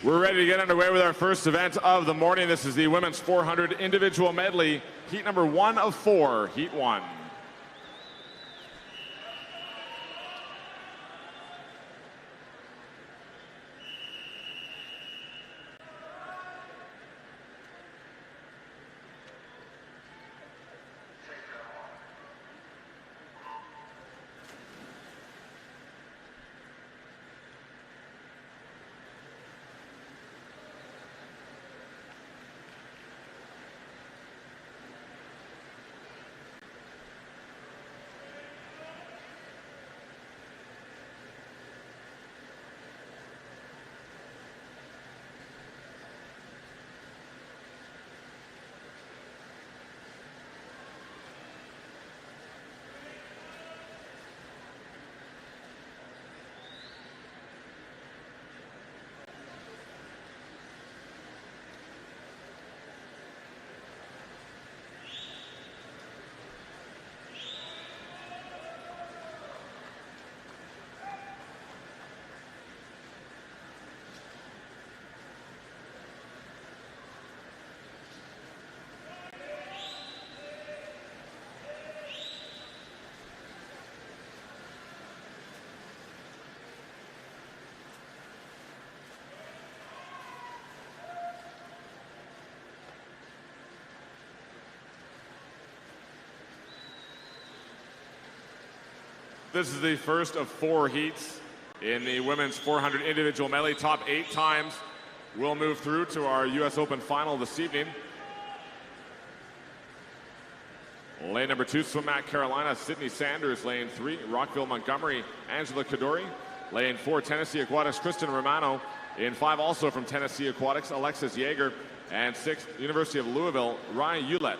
We're ready to get underway with our first event of the morning. This is the women's 400 individual medley, heat number 1 of 4, heat 1. This is the first of 4 heats in the women's 400 individual medley. Top 8 times will move through to our U.S. Open final this evening. Lane number 2, Swim Mac Carolina, Sydney Sanders. Lane 3, Rockville Montgomery, Angela Kadori. Lane 4, Tennessee Aquatics, Kristen Romano. In 5, also from Tennessee Aquatics, Alexis Yeager. And 6, University of Louisville, Ryan Hewlett.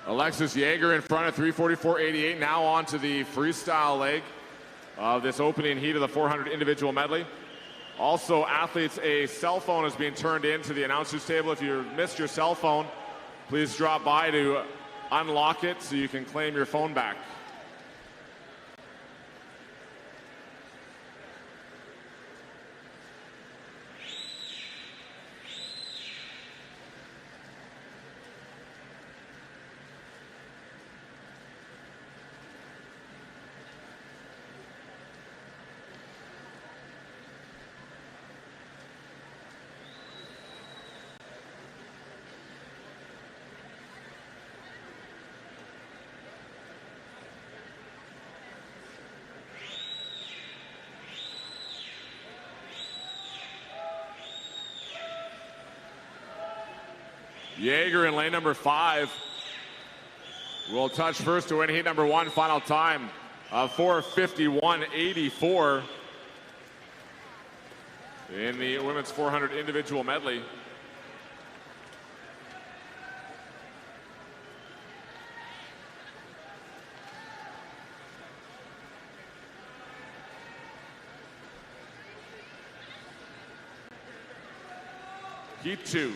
Alexis Yeager in front at 3:44.88. Now on to the freestyle leg of this opening heat of the 400 individual medley. Also, athletes, a cell phone is being turned into the announcers table. If you missed your cell phone, please drop by to unlock it so you can claim your phone back. Yeager in lane number 5 will touch first to win heat number 1. Final time of 4:51.84 in the women's 400 individual medley. Heat 2.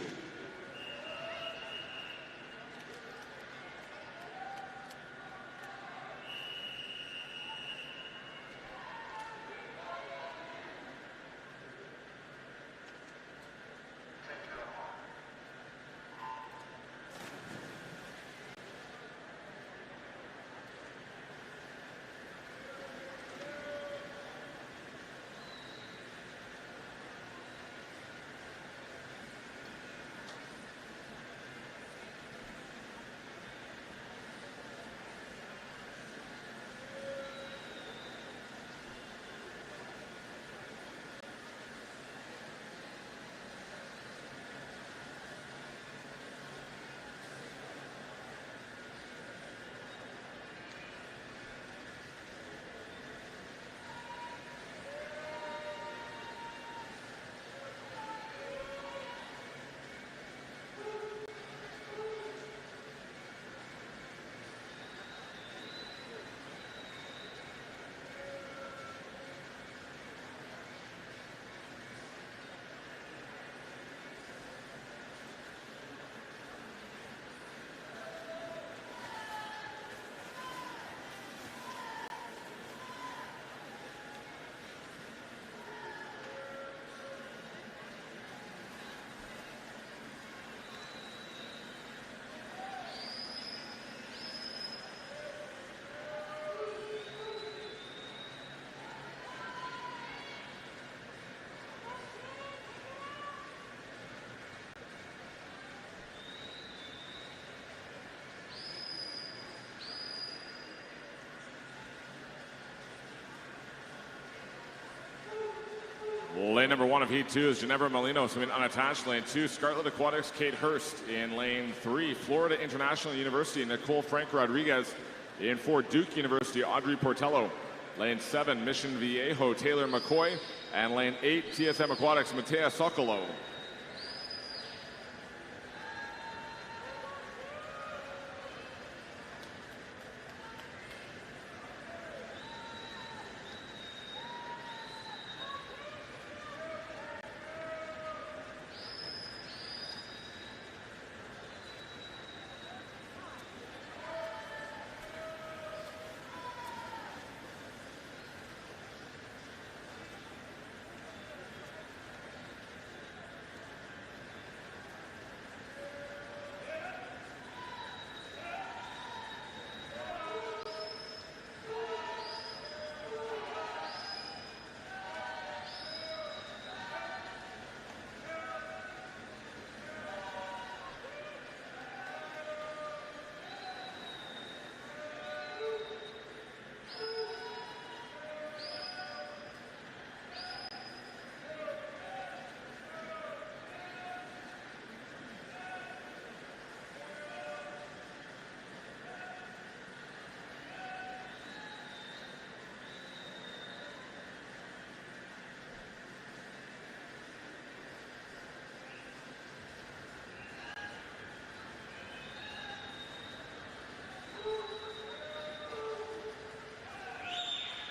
Lane number 1 of heat 2 is Ginevra Molino swimming unattached. Lane 2, Scarlet Aquatics, Kate Hurst. In lane 3, Florida International University, Nicole Frank Rodriguez. In 4, Duke University, Audrey Portello. Lane 7, Mission Viejo, Taylor McCoy. And lane 8, TSM Aquatics, Matea Sokolo.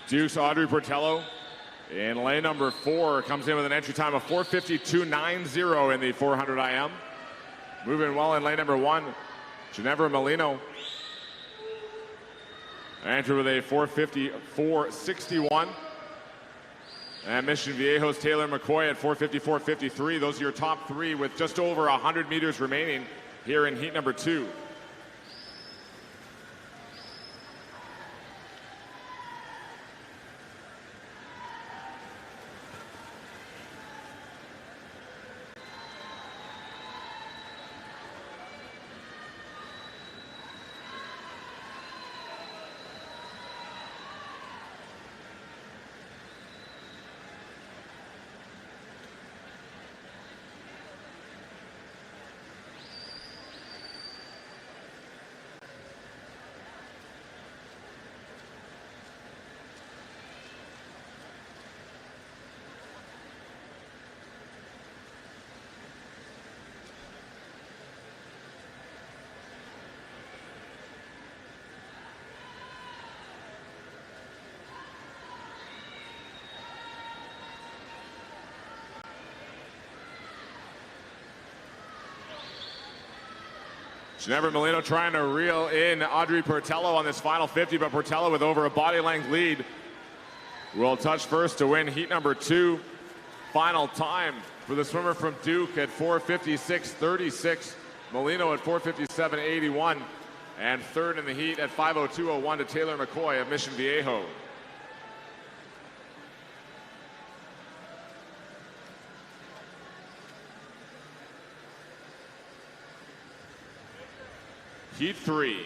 Duke's Audrey Portello in lane number 4 comes in with an entry time of 4:52.90 in the 400 IM. Moving well in lane number 1, Ginevra Molino. Entered with a 4:54.61. And Mission Viejo's Taylor McCoy at 4:54.53. Those are your top 3 with just over 100 meters remaining here in heat number 2. Ginevra Molino trying to reel in Audrey Portello on this final 50, but Portello with over a body length lead will touch first to win heat number 2. Final time for the swimmer from Duke at 4:56.36. Molino at 4:57.81. And third in the heat at 5:02.01 to Taylor McCoy of Mission Viejo. Heat 3.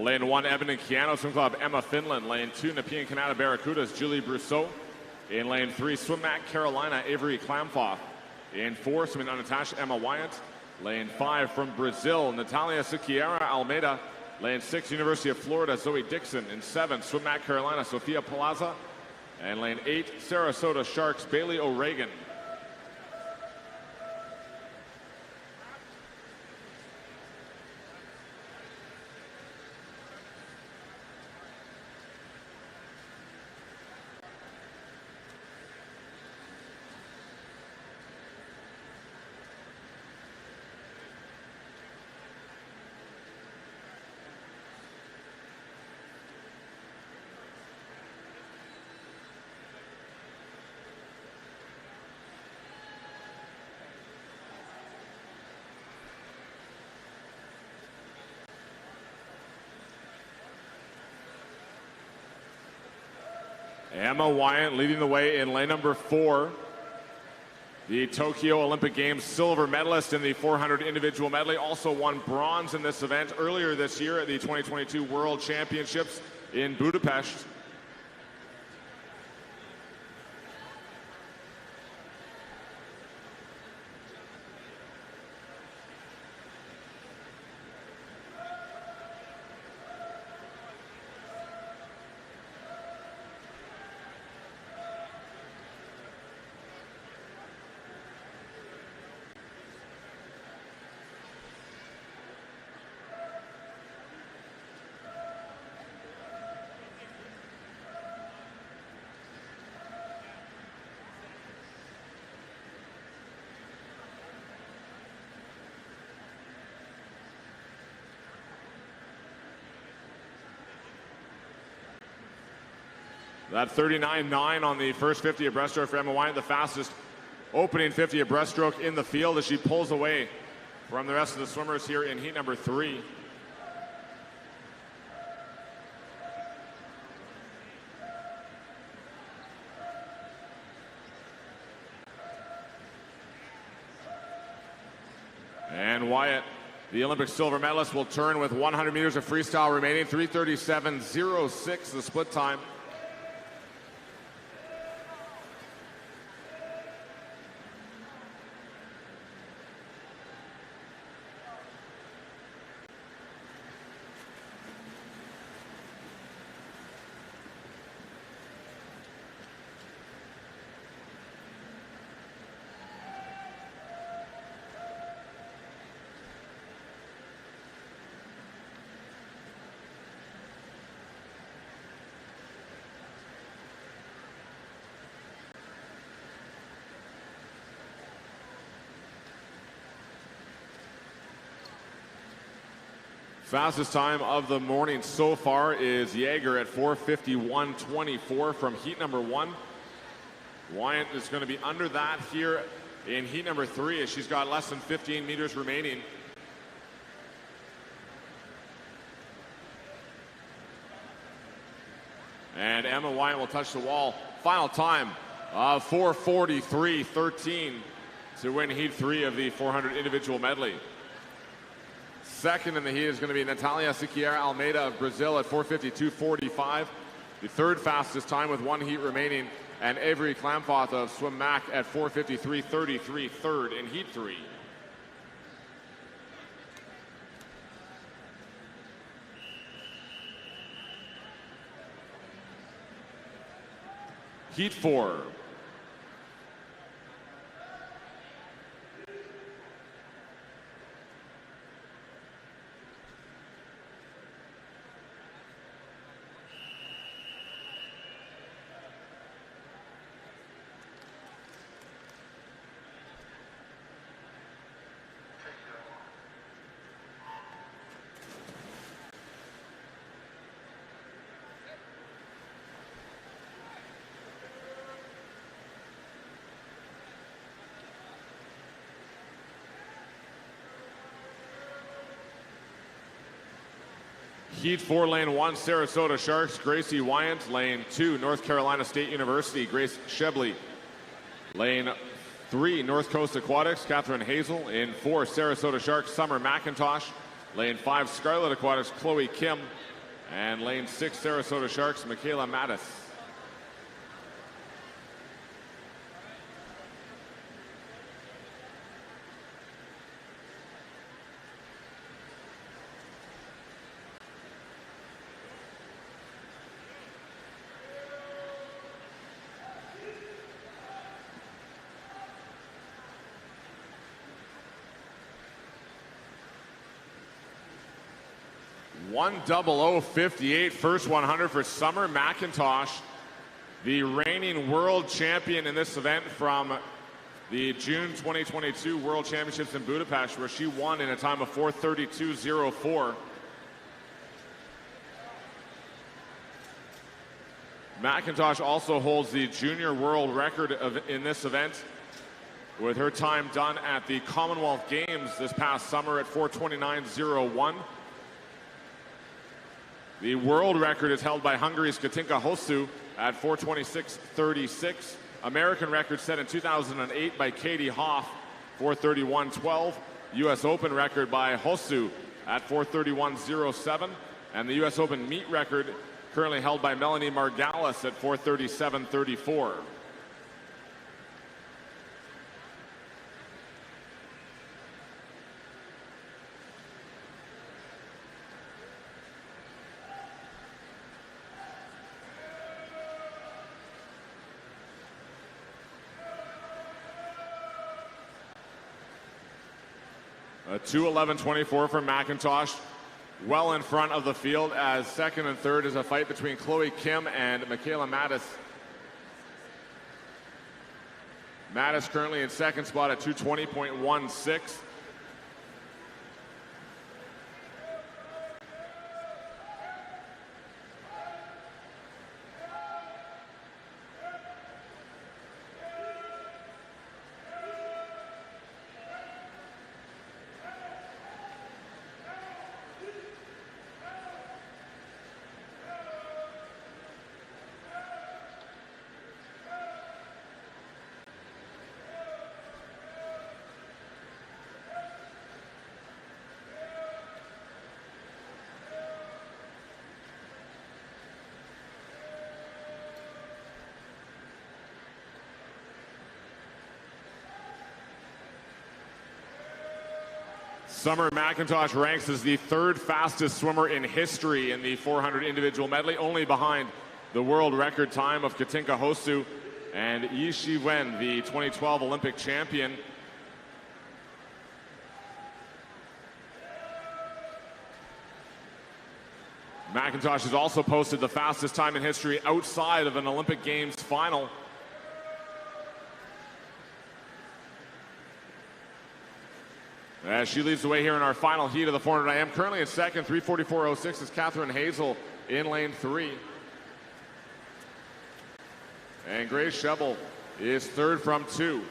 Lane 1, Eben and Keano Swim Club, Emma Finland. Lane 2, Nepean Canada Barracudas, Julie Brousseau. In lane 3, Swim Mac Carolina, Avery Klamfoff. In 4, swimming unattached, Emma Wyatt. Lane 5, from Brazil, Natalia Siqueira Almeida. Lane 6, University of Florida, Zoe Dixon. In 7, Swim Mac Carolina, Sofia Palazza. And lane 8, Sarasota Sharks, Bailey O'Regan. Emma Wyatt leading the way in lane number 4. The Tokyo Olympic Games silver medalist in the 400 individual medley. Also won bronze in this event earlier this year at the 2022 World Championships in Budapest. That 39.9 on the first 50 of breaststroke for Emma Wyatt, the fastest opening 50 of breaststroke in the field as she pulls away from the rest of the swimmers here in heat number 3. And Wyatt, the Olympic silver medalist, will turn with 100 meters of freestyle remaining. 3:37.06 the split time. Fastest time of the morning so far is Jaeger at 4:51.24 from heat number 1. Wyant is going to be under that here in heat number 3 as she's got less than 15 meters remaining. And Emma Wyant will touch the wall. Final time of 4:43.13 to win heat 3 of the 400 individual medley. Second in the heat is going to be Natalia Siqueira Almeida of Brazil at 4:52.45. The third fastest time with 1 heat remaining. And Avery Klamfoth of Swim Mac at 4:53.33, third in heat 3. Heat 4. Heat 4, lane 1, Sarasota Sharks, Gracie Wyant. Lane 2, North Carolina State University, Grace Shebley. Lane 3, North Coast Aquatics, Catherine Hazel. In 4, Sarasota Sharks, Summer McIntosh. Lane 5, Scarlet Aquatics, Chloe Kim. And lane 6, Sarasota Sharks, Michaela Mattis. $1:00.58, first 100 for Summer McIntosh, the reigning world champion in this event from the June 2022 World Championships in Budapest, where she won in a time of 4:32.04. McIntosh also holds the junior world record in this event, with her time done at the Commonwealth Games this past summer at 4:29.01. The world record is held by Hungary's Katinka Hosszú at 4:26.36. American record set in 2008 by Katie Hoff, 4:31.12. U.S. Open record by Hosszú at 4:31.07. And the U.S. Open meet record currently held by Melanie Margalis at 4:37.34. A 2:11.24 from McIntosh, well in front of the field, as second and third is a fight between Chloe Kim and Michaela Mattis. Mattis currently in second spot at 2:20.16. Summer McIntosh ranks as the third fastest swimmer in history in the 400 individual medley, only behind the world record time of Katinka Hosszú and Yi Shi-wen, the 2012 Olympic champion. McIntosh has also posted the fastest time in history outside of an Olympic Games final. As she leads the way here in our final heat of the 400 IM. Currently in second, 3:44.06 is Catherine Hazel in lane 3. And Grace Shebel is third from 2.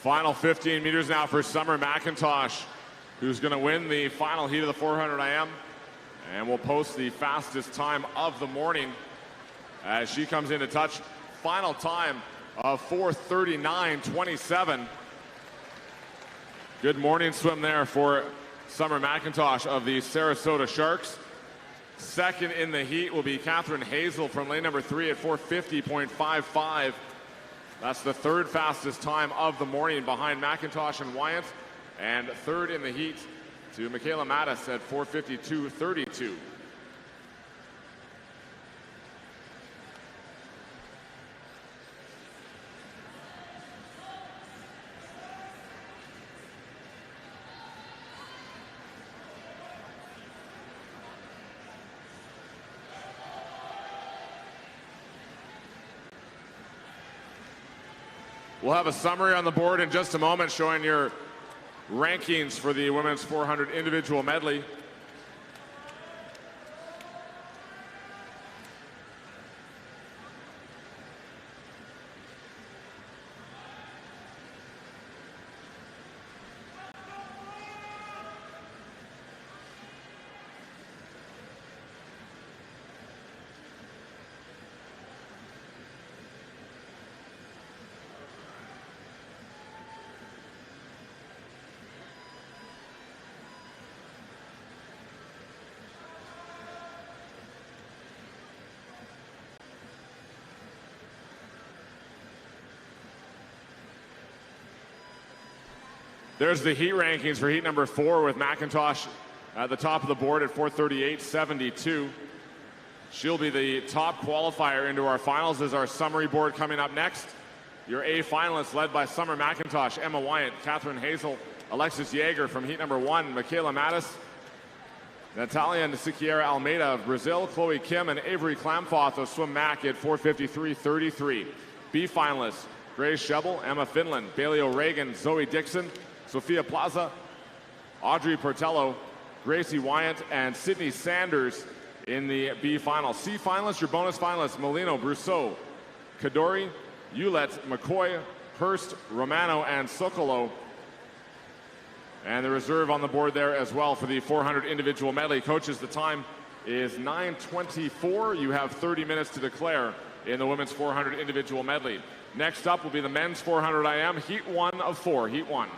Final 15 meters now for Summer McIntosh, who's going to win the final heat of the 400 IM and will post the fastest time of the morning as she comes into touch. Final time of 4:39.27. Good morning swim there for Summer McIntosh of the Sarasota Sharks. Second in the heat will be Catherine Hazel from lane number 3 at 4:50.55. That's the third fastest time of the morning behind McIntosh and Wyant. And third in the heat to Michaela Mattis at 4:52.32. We'll have a summary on the board in just a moment showing your rankings for the women's 400 individual medley. There's the heat rankings for heat number 4 with McIntosh at the top of the board at 4:38.72. She'll be the top qualifier into our finals as our summary board coming up next. Your A finalists led by Summer McIntosh, Emma Wyant, Catherine Hazel, Alexis Yeager from heat number 1, Michaela Mattis, Natalia Nasikiera Almeida of Brazil, Chloe Kim and Avery Klamfoth of Swim Mac at 4:53.33. B finalists, Grace Shebel, Emma Finland, Bailey O'Regan, Zoe Dixon, Sophia Plaza, Audrey Portello, Gracie Wyant, and Sydney Sanders in the B final. C finalists, your bonus finalists, Molino, Brousseau, Kadori, Hewlett, McCoy, Hurst, Romano, and Sokolo. And the reserve on the board there as well for the 400 individual medley. Coaches, the time is 9:24. You have 30 minutes to declare in the women's 400 individual medley. Next up will be the men's 400 IM, heat 1 of 4, heat 1.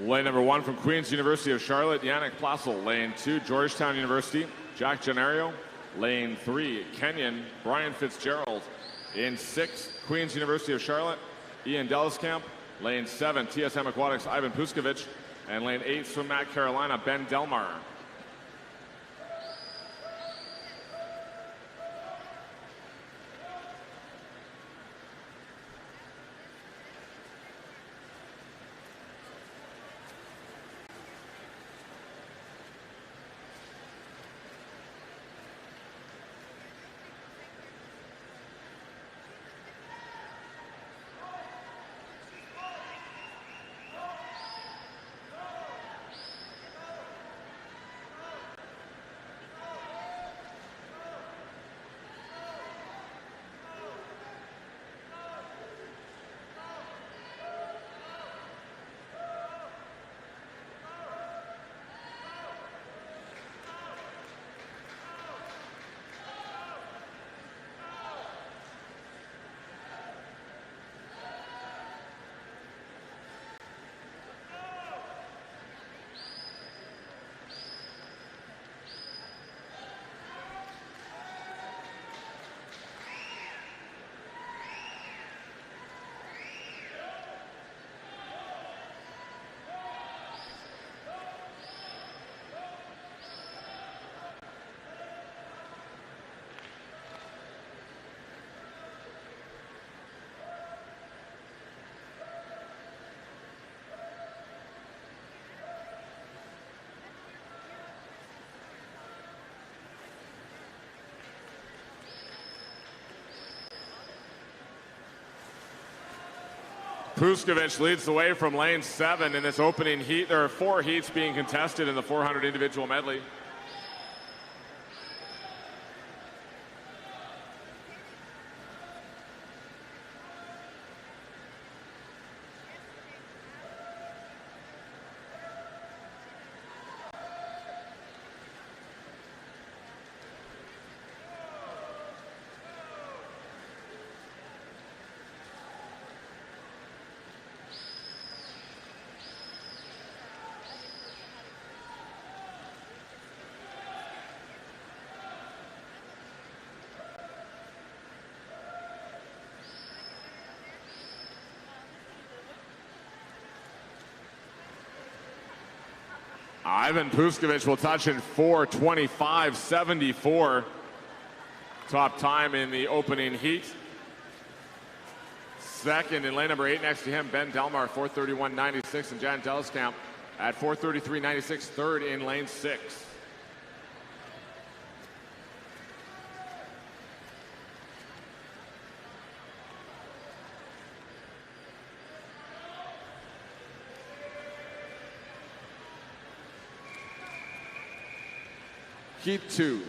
Lane number 1 from Queen's University of Charlotte, Yannick Plassel. Lane 2, Georgetown University, Jack Gennaro. Lane 3, Kenyon, Brian Fitzgerald. In 6, Queen's University of Charlotte, Ian Delliskamp. Lane 7, TSM Aquatics, Ivan Puskovic. And lane 8, Swim Mac Carolina, Ben Delmar. Puskovic leads the way from lane 7 in this opening heat. There are 4 heats being contested in the 400 individual medley. Ivan Puskovic will touch in 4:25.74. Top time in the opening heat. Second in lane number 8 next to him, Ben Delmar, 4:31.96, and Jan Delliskamp at 4:33.96, third in lane 6. Heat 2.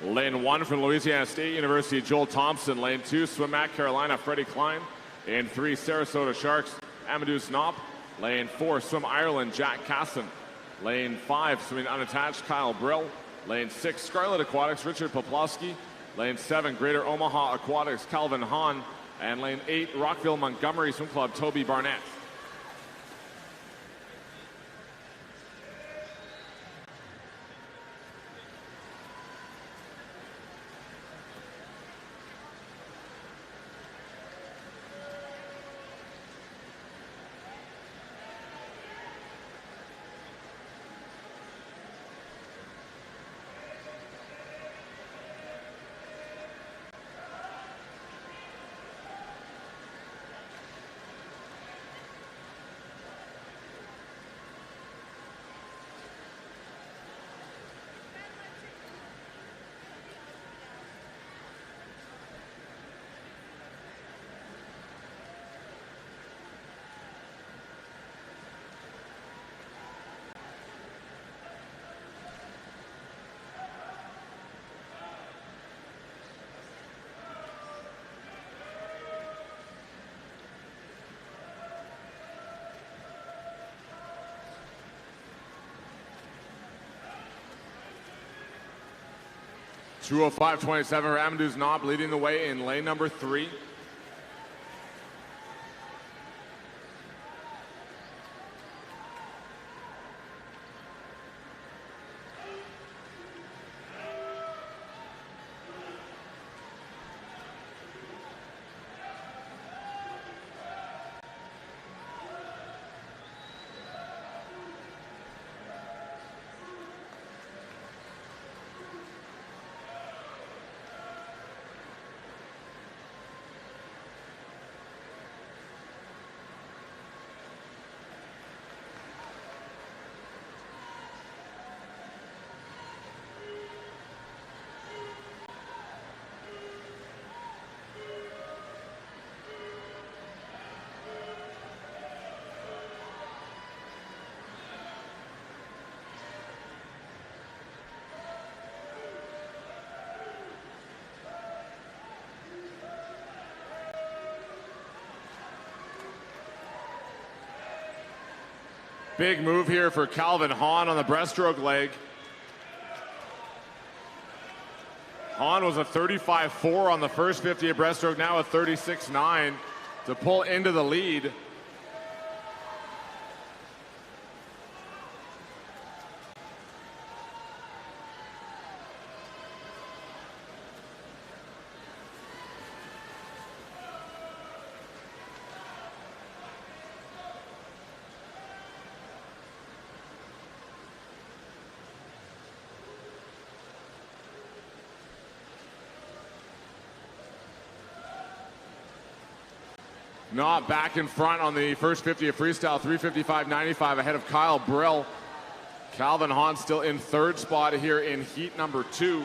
Lane 1 from Louisiana State University, Joel Thompson. Lane 2, Swim Mac Carolina, Freddie Klein. Lane 3, Sarasota Sharks, Amadou Snop. Lane 4, Swim Ireland, Jack Casson. Lane 5, swimming unattached, Kyle Brill. Lane 6, Scarlet Aquatics, Richard Poplowski. Lane 7, Greater Omaha Aquatics, Calvin Hahn. And lane 8, Rockville Montgomery Swim Club, Toby Barnett. 2:05.27 for Amadou's Knob leading the way in lane number 3. Big move here for Calvin Hahn on the breaststroke leg. Hahn was a 35.4 on the first 50 at breaststroke, now a 36.9 to pull into the lead. Not back in front on the first 50 of freestyle, 3:55.95 ahead of Kyle Brill. Calvin Hahn still in third spot here in heat number 2.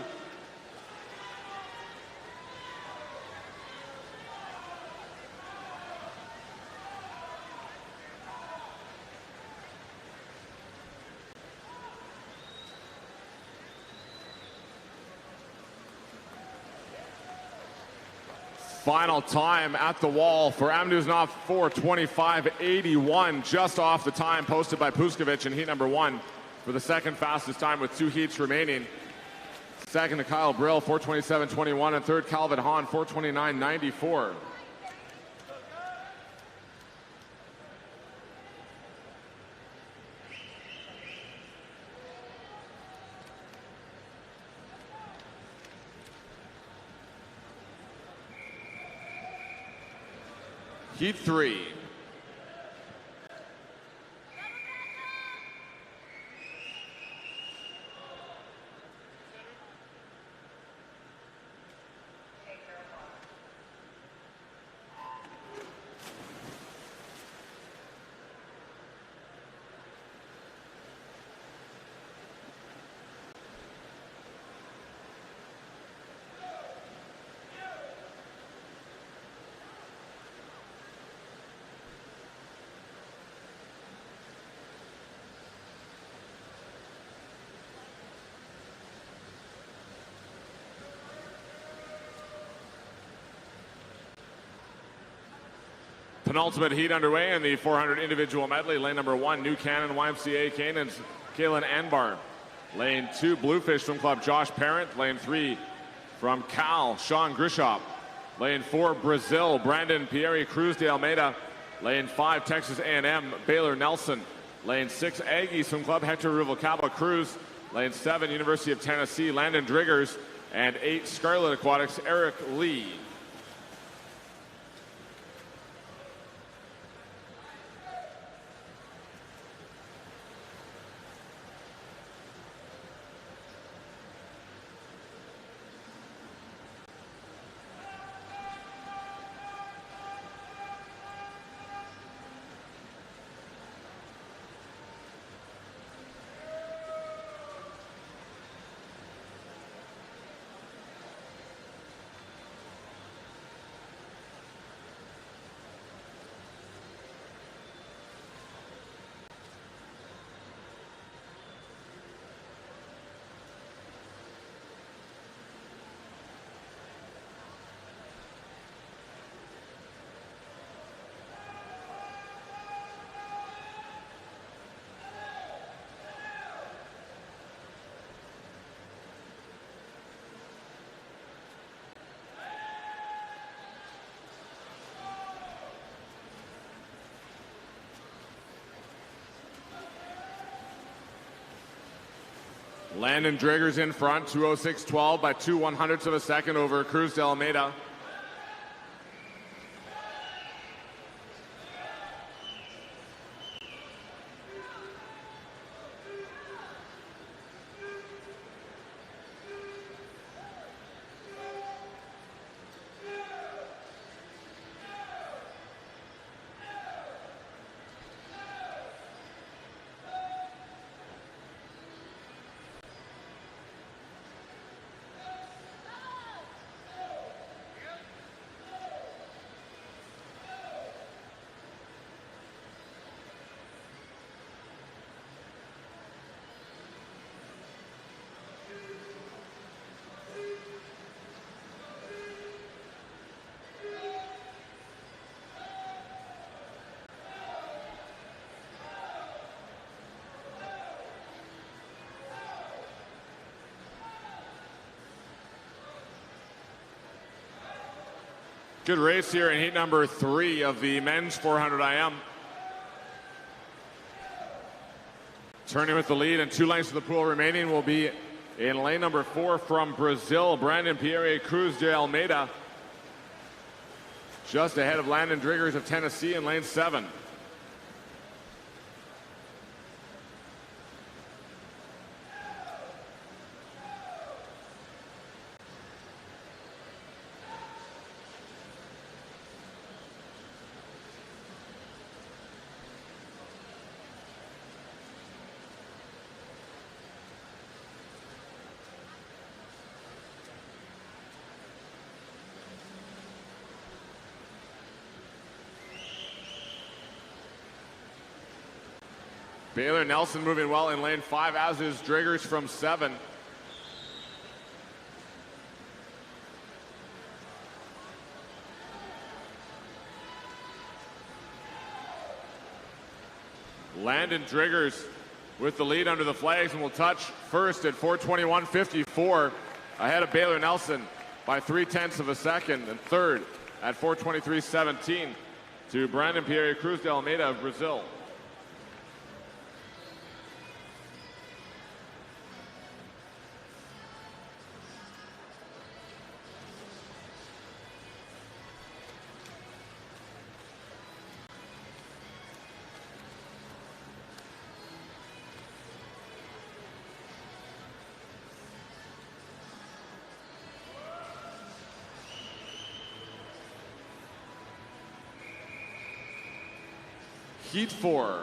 Final time at the wall for Amadou's Knob, 4:25.81, just off the time posted by Puskovic in heat number 1 for the second fastest time with 2 heats remaining. Second to Kyle Brill, 4:27.21, and third Calvin Hahn, 4:29.94. Heat 3. Penultimate heat underway in the 400 individual medley. Lane number 1, New Cannon YMCA Canaan's Kaylin Anbar. Lane 2, Bluefish Swim Club Josh Parent. Lane 3 from Cal, Sean Grishop. Lane 4, Brazil, Brandon Pierre Cruz de Almeida. Lane 5, Texas A&M, Baylor Nelson. Lane 6, Aggie Swim Club, Hector Ruvalcaba Cruz. Lane 7, University of Tennessee, Landon Driggers. And 8, Scarlet Aquatics, Eric Lee. Landon Driggers in front, 2:06.12 by 2/100ths of a second over Cruz de Almeida. Good race here in heat number 3 of the men's 400 IM. Turning with the lead and 2 lengths of the pool remaining will be in lane number 4 from Brazil, Brandon Pierre Cruz de Almeida. Just ahead of Landon Driggers of Tennessee in lane 7. Baylor Nelson moving well in lane 5, as is Driggers from 7. Landon Driggers with the lead under the flags and will touch first at 4:21.54, ahead of Baylor Nelson by 0.3 of a second, and third at 4:23.17 to Brandon Pierre Cruz de Almeida of Brazil. Heat 4.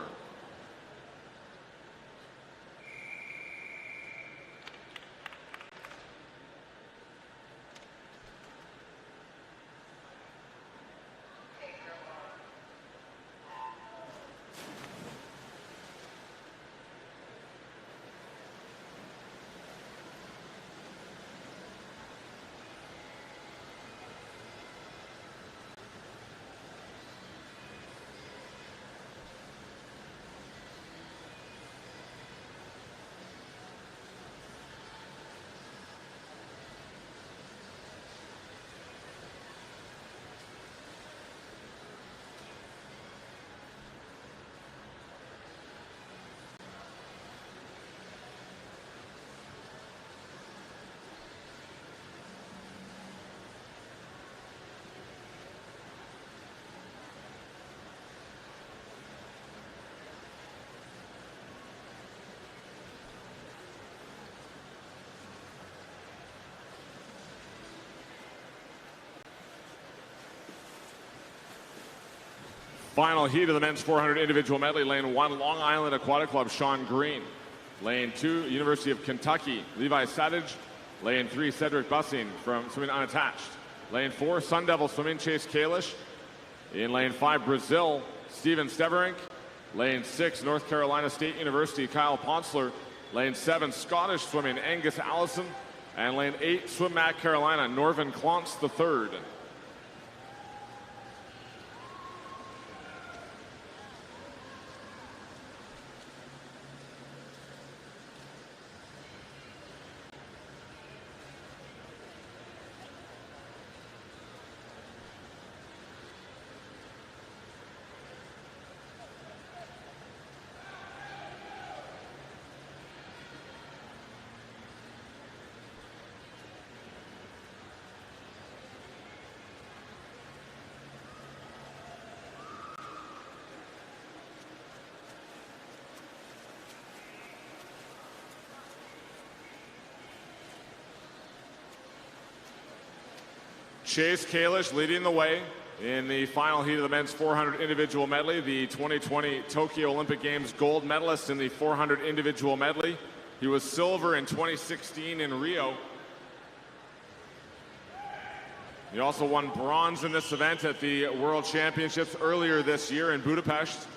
Final heat of the men's 400 individual medley. Lane 1, Long Island Aquatic Club, Sean Green. Lane 2, University of Kentucky, Levi Sadich. Lane 3, Cedric Bussing from swimming unattached. Lane 4, Sun Devil Swimming, Chase Kalish. In lane 5, Brazil, Steven Steverink. Lane 6, North Carolina State University, Kyle Ponsler. Lane 7, Scottish Swimming, Angus Allison. And lane 8, Swim Mac Carolina, Norvin Klontz III. Chase Kalish leading the way in the final heat of the men's 400 individual medley, the 2020 Tokyo Olympic Games gold medalist in the 400 individual medley. He was silver in 2016 in Rio. He also won bronze in this event at the World Championships earlier this year in Budapest.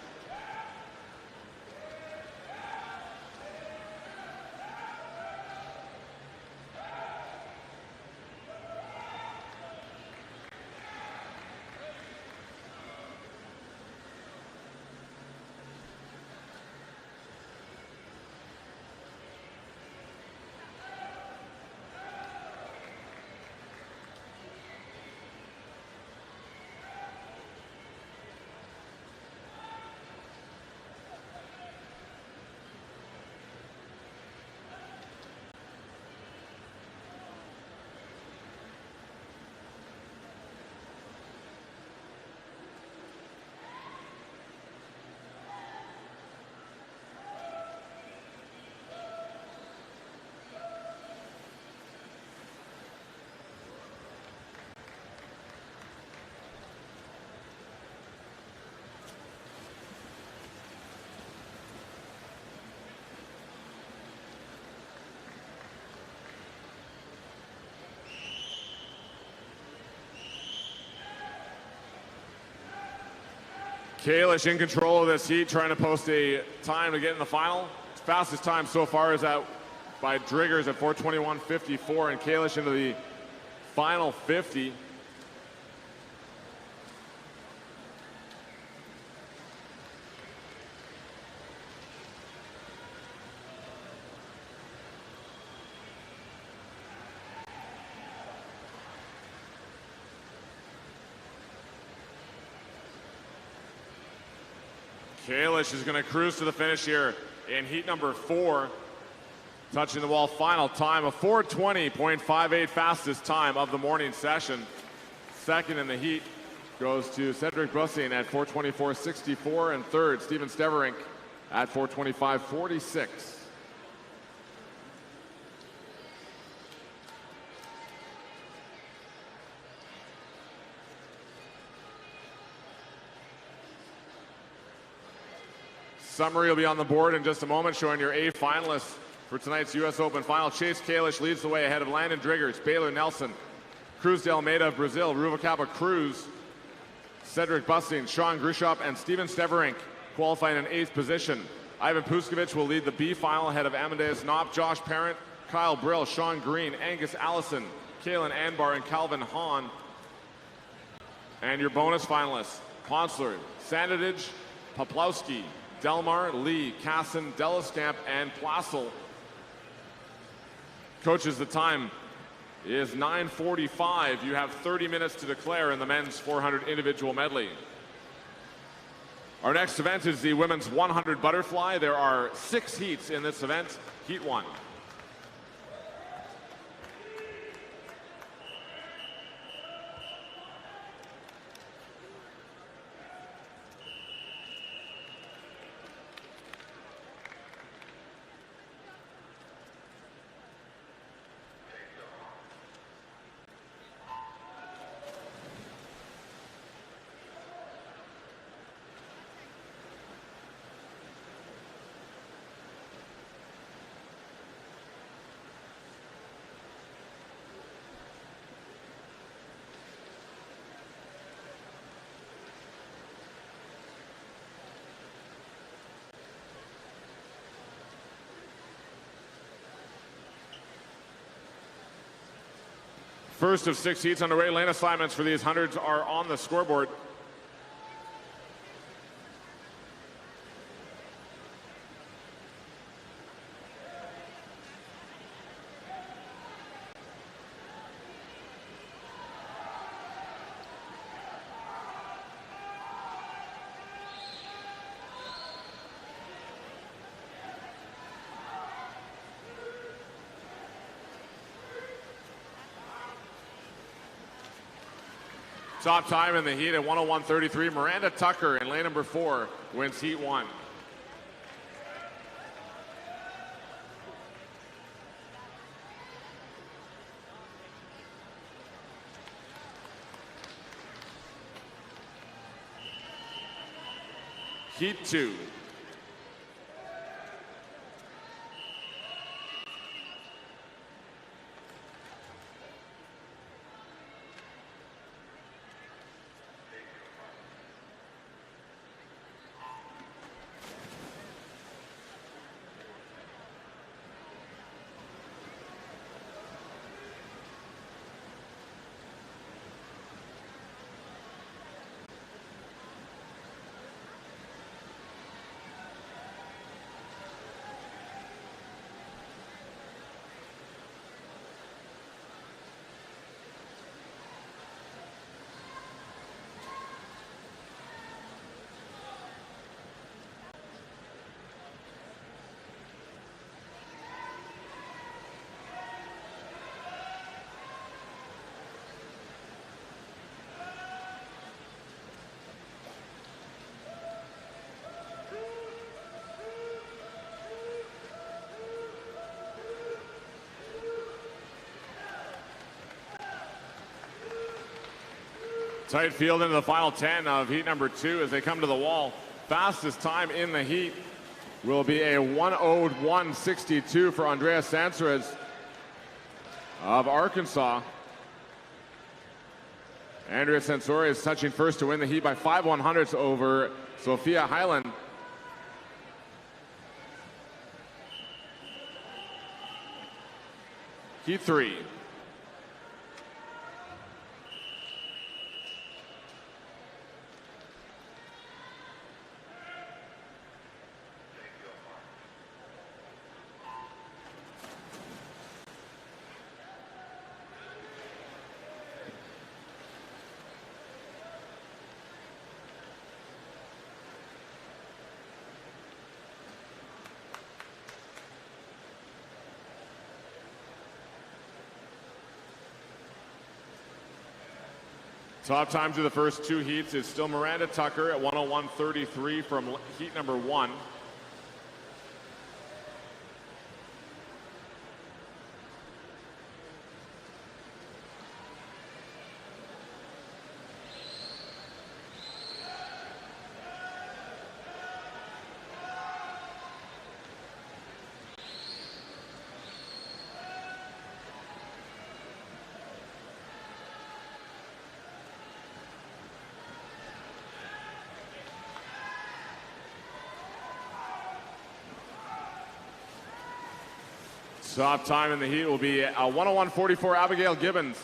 Kalish in control of this heat, trying to post a time to get in the final. His fastest time so far is out by Driggers at 4:21.54, and Kalish into the final 50. Kalish is going to cruise to the finish here in heat number 4. Touching the wall, final time of 4:20.58, fastest time of the morning session. Second in the heat goes to Cedric Bussing at 4:24.64, and third, Steven Steverink at 4:25.46. Summary will be on the board in just a moment, showing your A finalists for tonight's U.S. Open final. Chase Kalish leads the way ahead of Landon Driggers, Baylor Nelson, Cruz de Almeida of Brazil, Ruvalcaba Cruz, Cedric Bussing, Sean Grishop, and Steven Steverink qualifying in 8th position. Ivan Puskovic will lead the B final ahead of Amadeus Knopp, Josh Parent, Kyle Brill, Sean Green, Angus Allison, Kalen Anbar, and Calvin Hahn. And your bonus finalists: Ponsler, Sandidage, Poplowski, Delmar, Lee, Casson, Delascamp, and Plassel. Coaches, the time is 9:45. You have 30 minutes to declare in the men's 400 individual medley. Our next event is the women's 100 butterfly. There are 6 heats in this event. Heat 1. First of 6 heats underway. Lane assignments for these hundreds are on the scoreboard. Top time in the heat at 1:01.33. Miranda Tucker in lane number 4 wins heat 1. Heat 2. Tight field into the final 10 of heat number 2 as they come to the wall. Fastest time in the heat will be a 1:01.62 for Andreas Sanchez of Arkansas. Andrea Sensori is touching first to win the heat by 5/100ths over Sophia Hyland. Heat 3. Top time to the first 2 heats is still Miranda Tucker at 1:01.33 from heat number 1. Top time in the heat will be a 1:01.44 Abigail Gibbons,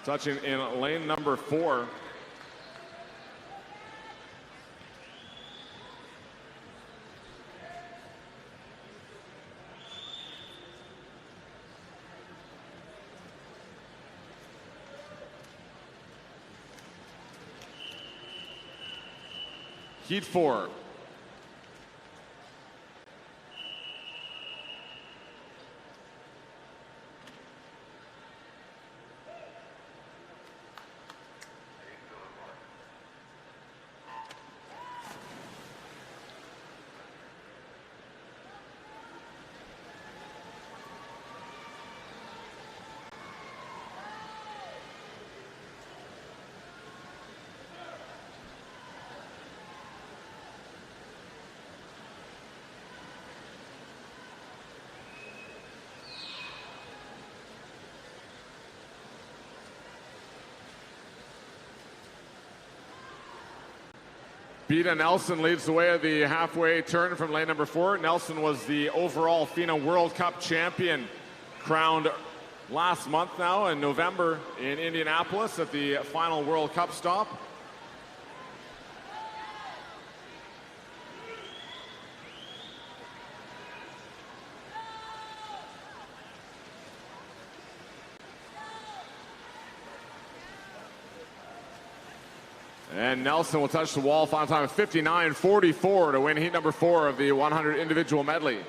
touching in lane number 4. Heat 4. Beta Nelson leads the way at the halfway turn from lane number 4. Nelson was the overall FINA World Cup champion, crowned last month now in November in Indianapolis at the final World Cup stop. And Nelson will touch the wall, final time of 59.44 to win heat number 4 of the 100 individual medley.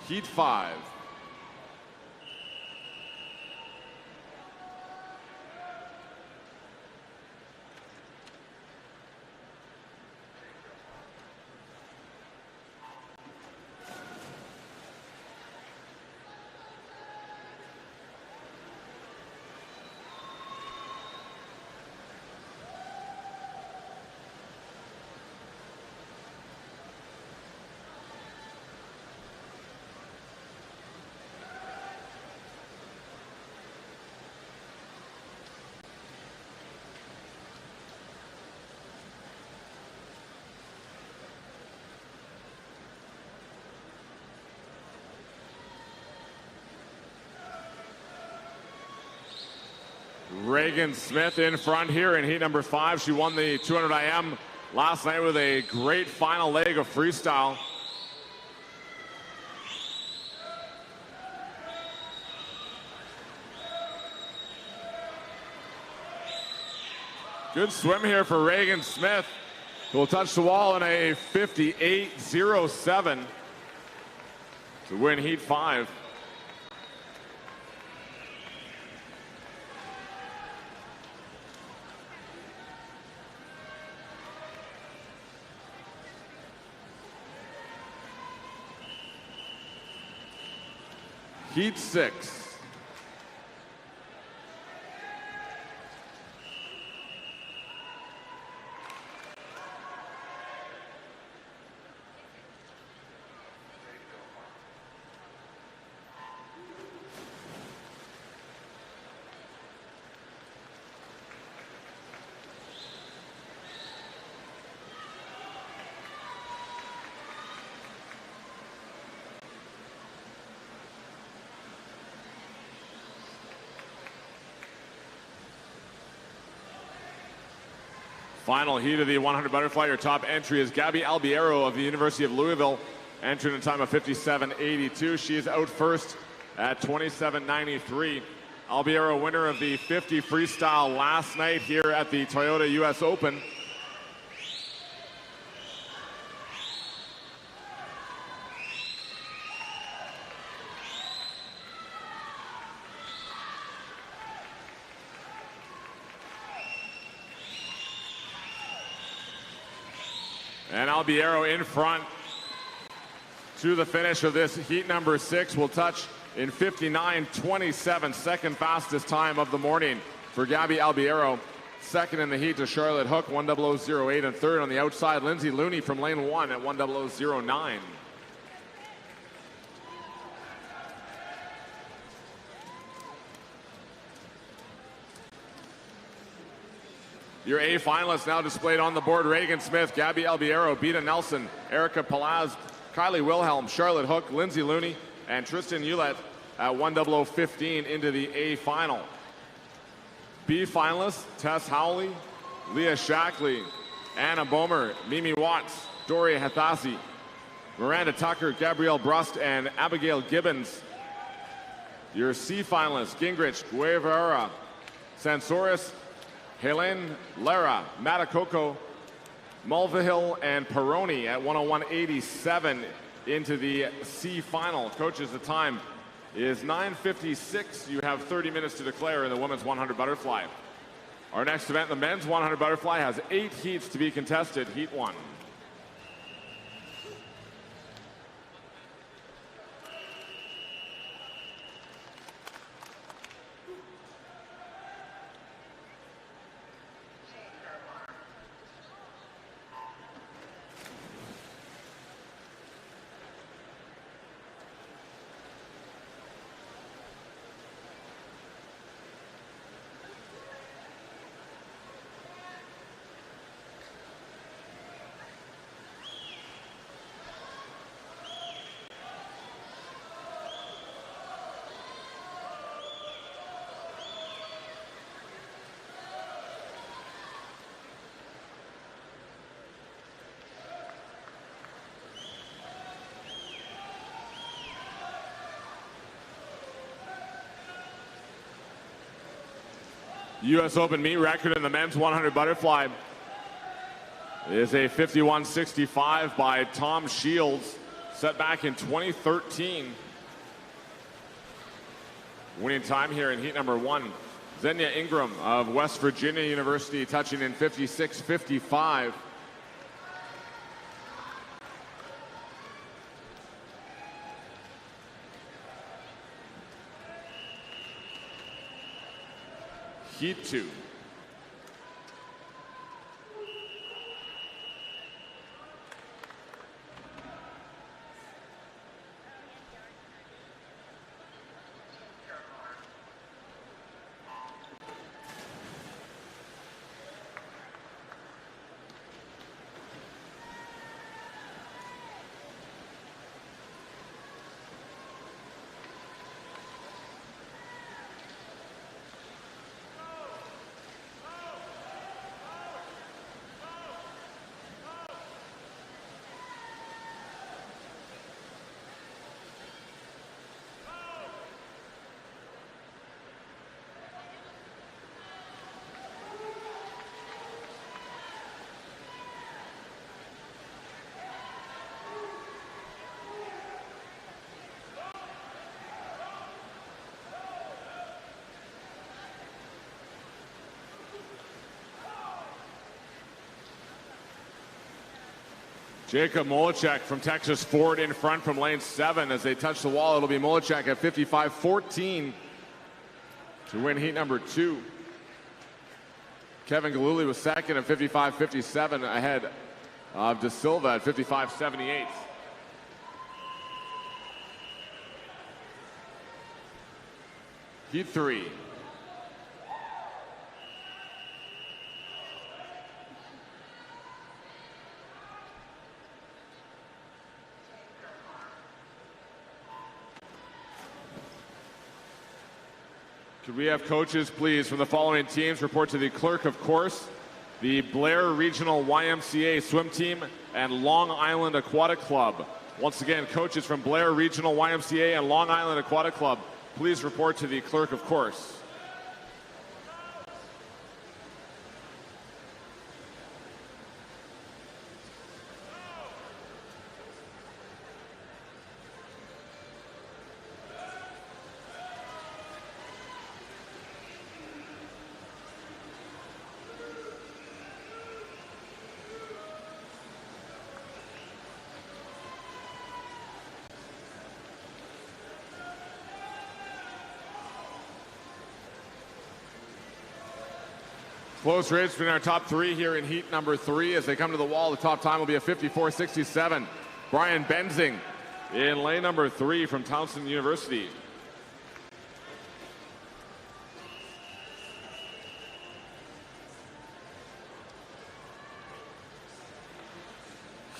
Heat 5. Reagan Smith in front here in heat number 5. She won the 200 IM last night with a great final leg of freestyle. Good swim here for Reagan Smith, who will touch the wall in a 58.07 to win heat 5. Heat 6. Final heat of the 100 butterfly. Your top entry is Gabby Albiero of the University of Louisville, entering a time of 57.82. She is out first at 27.93. Albiero, winner of the 50 freestyle last night here at the Toyota US Open. And Albiero in front to the finish of this heat number 6 will touch in 59.27, second fastest time of the morning for Gabby Albiero. Second in the heat to Charlotte Hook, 1:00.08, and third on the outside, Lindsay Looney from lane 1 at 1:00.09. Your A finalists now displayed on the board: Reagan Smith, Gabby Albiero, Beta Nelson, Erica Palaz, Kylie Wilhelm, Charlotte Hook, Lindsay Looney, and Tristan Hewlett at 1:00.15 into the A final. B finalists: Tess Howley, Leah Shackley, Anna Bomer, Mimi Watts, Doria Hathasi, Miranda Tucker, Gabrielle Brust, and Abigail Gibbons. Your C finalists: Gingrich, Guevara, Sansoris, Helen Lara, Matakoko, Mulvihill, and Peroni at 1:01.87 into the C final. Coaches, the time is 9:56. You have 30 minutes to declare in the women's 100 butterfly. Our next event, the men's 100 butterfly, has 8 heats to be contested. Heat 1. US Open meet record in the men's 100 butterfly is a 51.65 by Tom Shields, set back in 2013. Winning time here in heat number 1, Xenia Ingram of West Virginia University, touching in 56.55. Heat 2. Jacob Molechek from Texas Ford in front from lane 7. As they touch the wall, it'll be Molechek at 55-14 to win heat number 2. Kevin Galuli was second at 55-57 ahead of De Silva at 55-78. Heat 3. Could we have coaches, please, from the following teams report to the clerk of course? The Blair Regional YMCA Swim Team and Long Island Aquatic Club. Once again, coaches from Blair Regional YMCA and Long Island Aquatic Club, please report to the clerk of course. Close race between our top 3 here in heat number 3. As they come to the wall, the top time will be a 54-67. Brian Benzing in lane number 3 from Townsend University.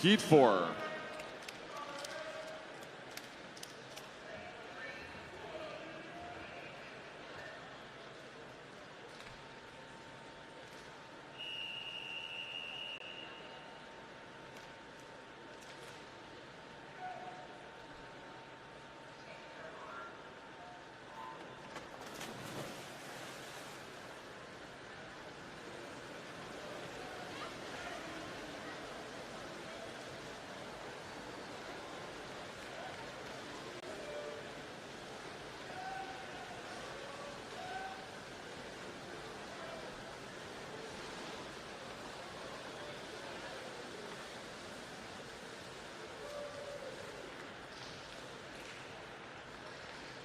Heat 4.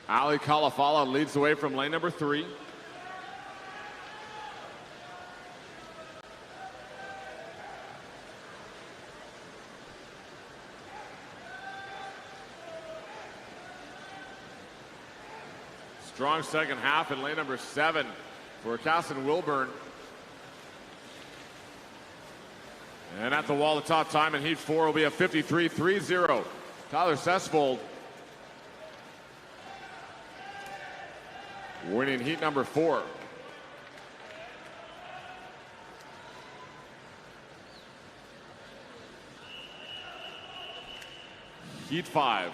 Ali Kalafala leads the way from lane number 3. Strong second half in lane number 7 for Casson Wilburn. And at the wall, the top time in heat 4 will be a 53-30. Tyler Sesvold winning heat number 4. Heat 5.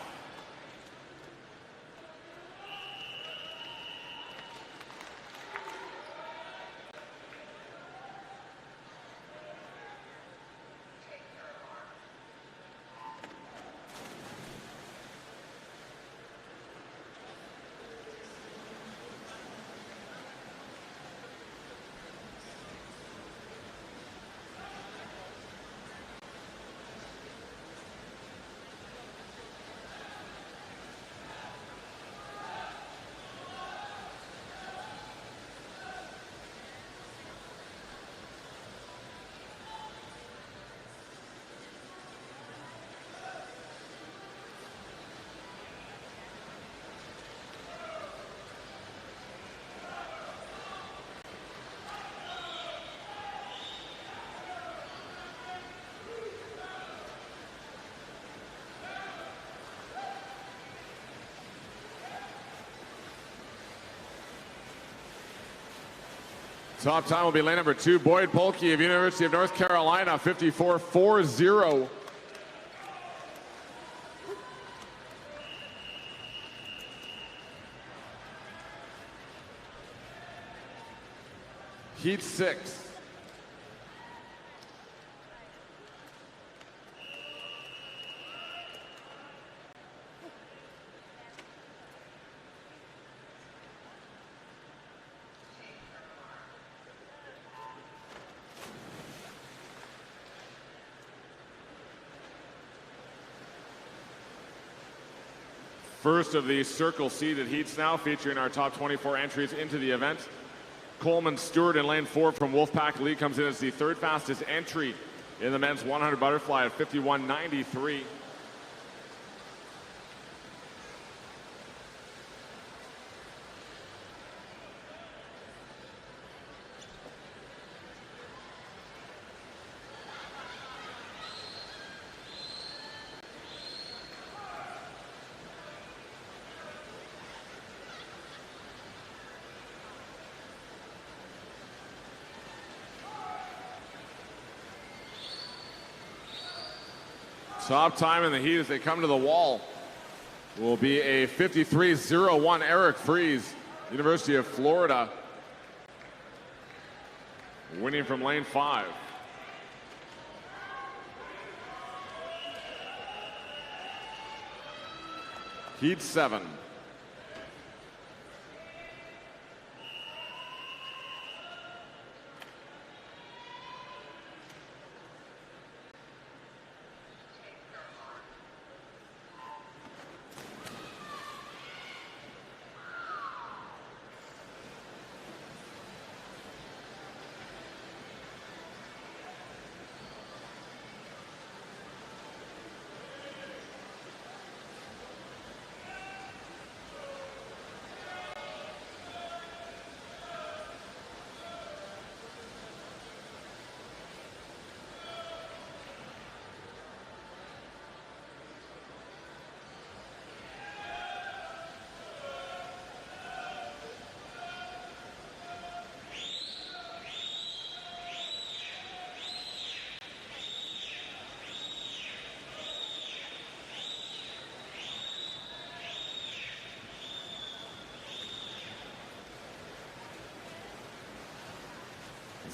Top time will be lane number 2, Boyd Polkey of University of North Carolina, 54-40. Heat 6. First of the circle seeded heats now, featuring our top 24 entries into the event. Coleman Stewart in lane 4 from Wolfpack Lee comes in as the third fastest entry in the men's 100 butterfly at 51.93. Top time in the heat as they come to the wall will be a 53.01. Eric Fries, University of Florida, winning from lane 5. Heat 7.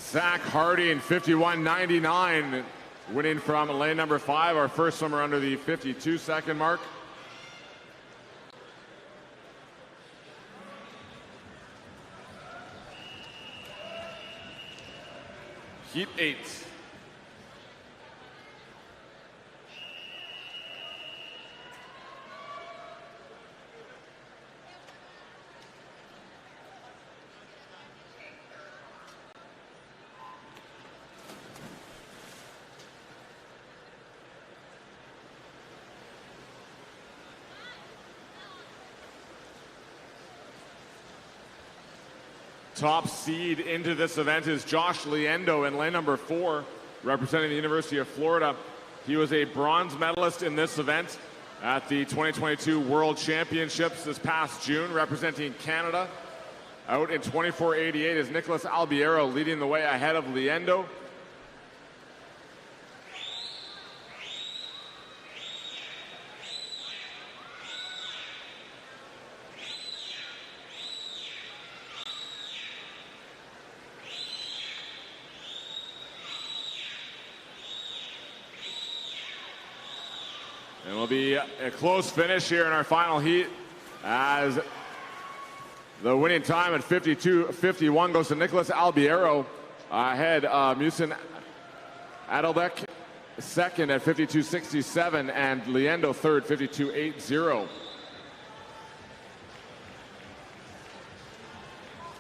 Zach Hardy in 51.99, winning from lane number 5, our first swimmer under the 52-second mark. Heat 8. Top seed into this event is Josh Liendo in lane number 4, representing the University of Florida. He was a bronze medalist in this event at the 2022 World Championships this past June, representing Canada. Out in 24.88 is Nicholas Albiero leading the way ahead of Liendo. And it'll be a close finish here in our final heat as the winning time at 52.51 goes to Nicholas Albiero ahead of Musin Adelbeck second at 52.67 and Liendo third 52.80.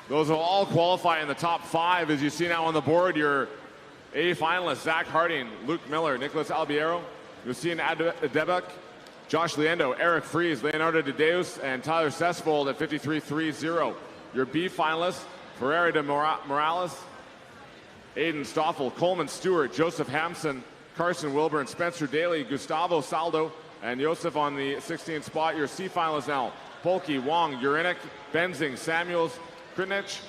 Those will all qualify in the top 5. As you see now on the board, your A finalists: Zach Harding, Luke Miller, Nicholas Albiero, Musin Adelbeck, Josh Liendo, Eric Fries, Leonardo De Deus, and Tyler Sesfold at 53.30. Your B finalists: Ferreira de Morales, Aiden Stoffel, Coleman Stewart, Joseph Hampson, Carson Wilburn, Spencer Daly, Gustavo Saldo, and Joseph on the 16th spot. Your C finalists now: Polke, Wong, Urinek, Benzing, Samuels, Kritnich,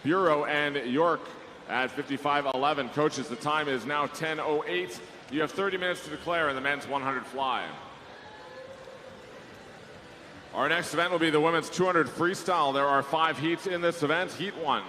Bureau, and York at 55.11. Coaches, the time is now 10:08. You have 30 minutes to declare in the men's 100 fly. Our next event will be the women's 200 freestyle. There are 5 heats in this event. Heat 1.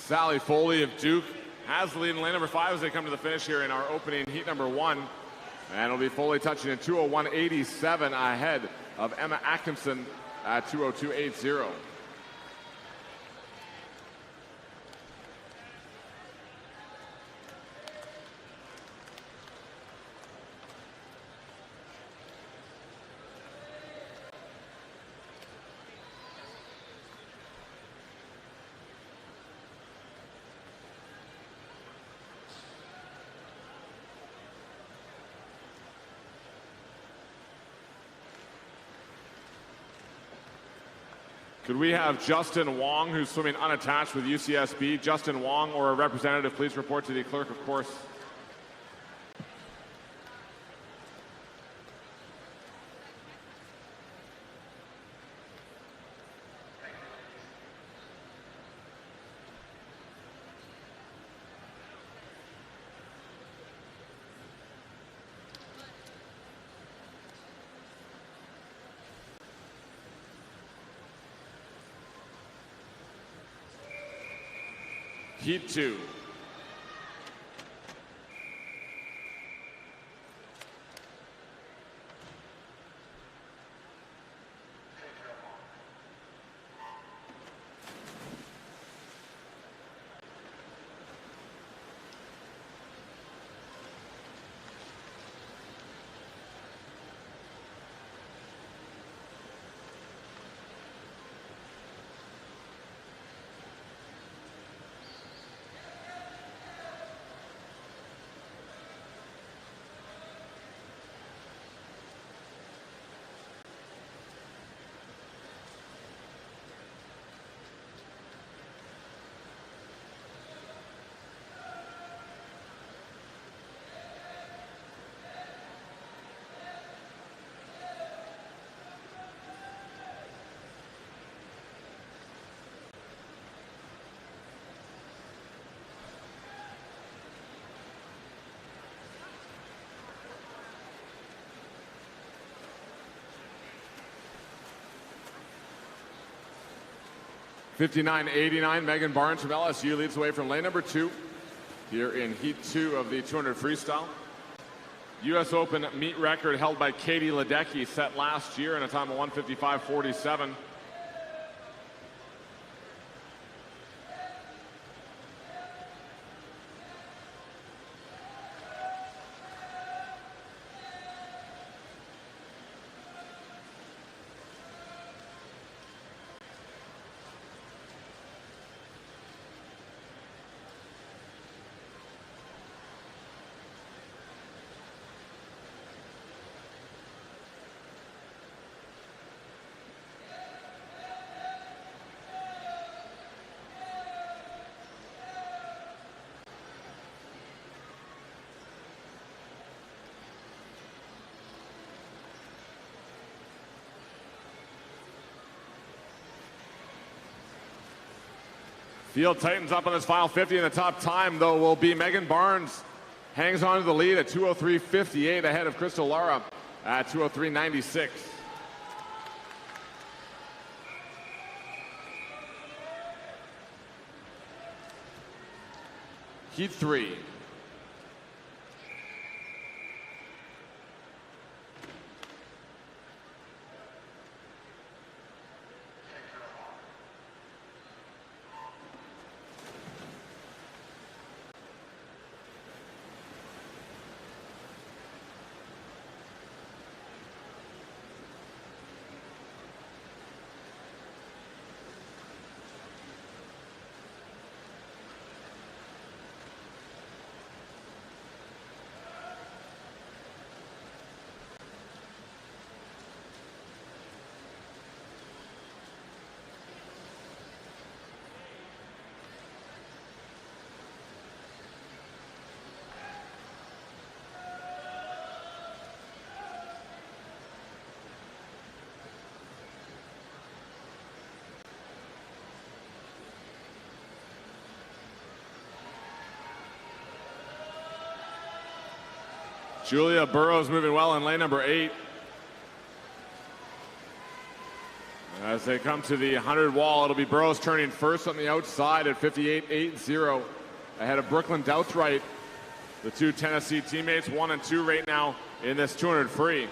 Sally Foley of Duke has the lead in lane number 5 as they come to the finish here in our opening heat number 1. And it'll be Foley touching in 2:01.87 ahead of Emma Atkinson at 2:02.80. Could we have Justin Wong, who's swimming unattached with UCSB? Justin Wong or a representative, please report to the clerk of course. Heat 2. $59.89, Megan Barnes from LSU leads the way from lane number 2 here in heat 2 of the 200 freestyle. U.S. Open meet record held by Katie Ledecky set last year in a time of 1:55.47. Field tightens up on this final 50, and the top time, though, will be Megan Barnes. Hangs on to the lead at 2:03.58 ahead of Crystal Lara at 2:03.96. Heat 3. Julia Burrows moving well in lane number 8. As they come to the 100 wall, it'll be Burrows turning first on the outside at 58.80, ahead of Brooklyn Douthright. The two Tennessee teammates, 1 and 2 right now in this 200 free.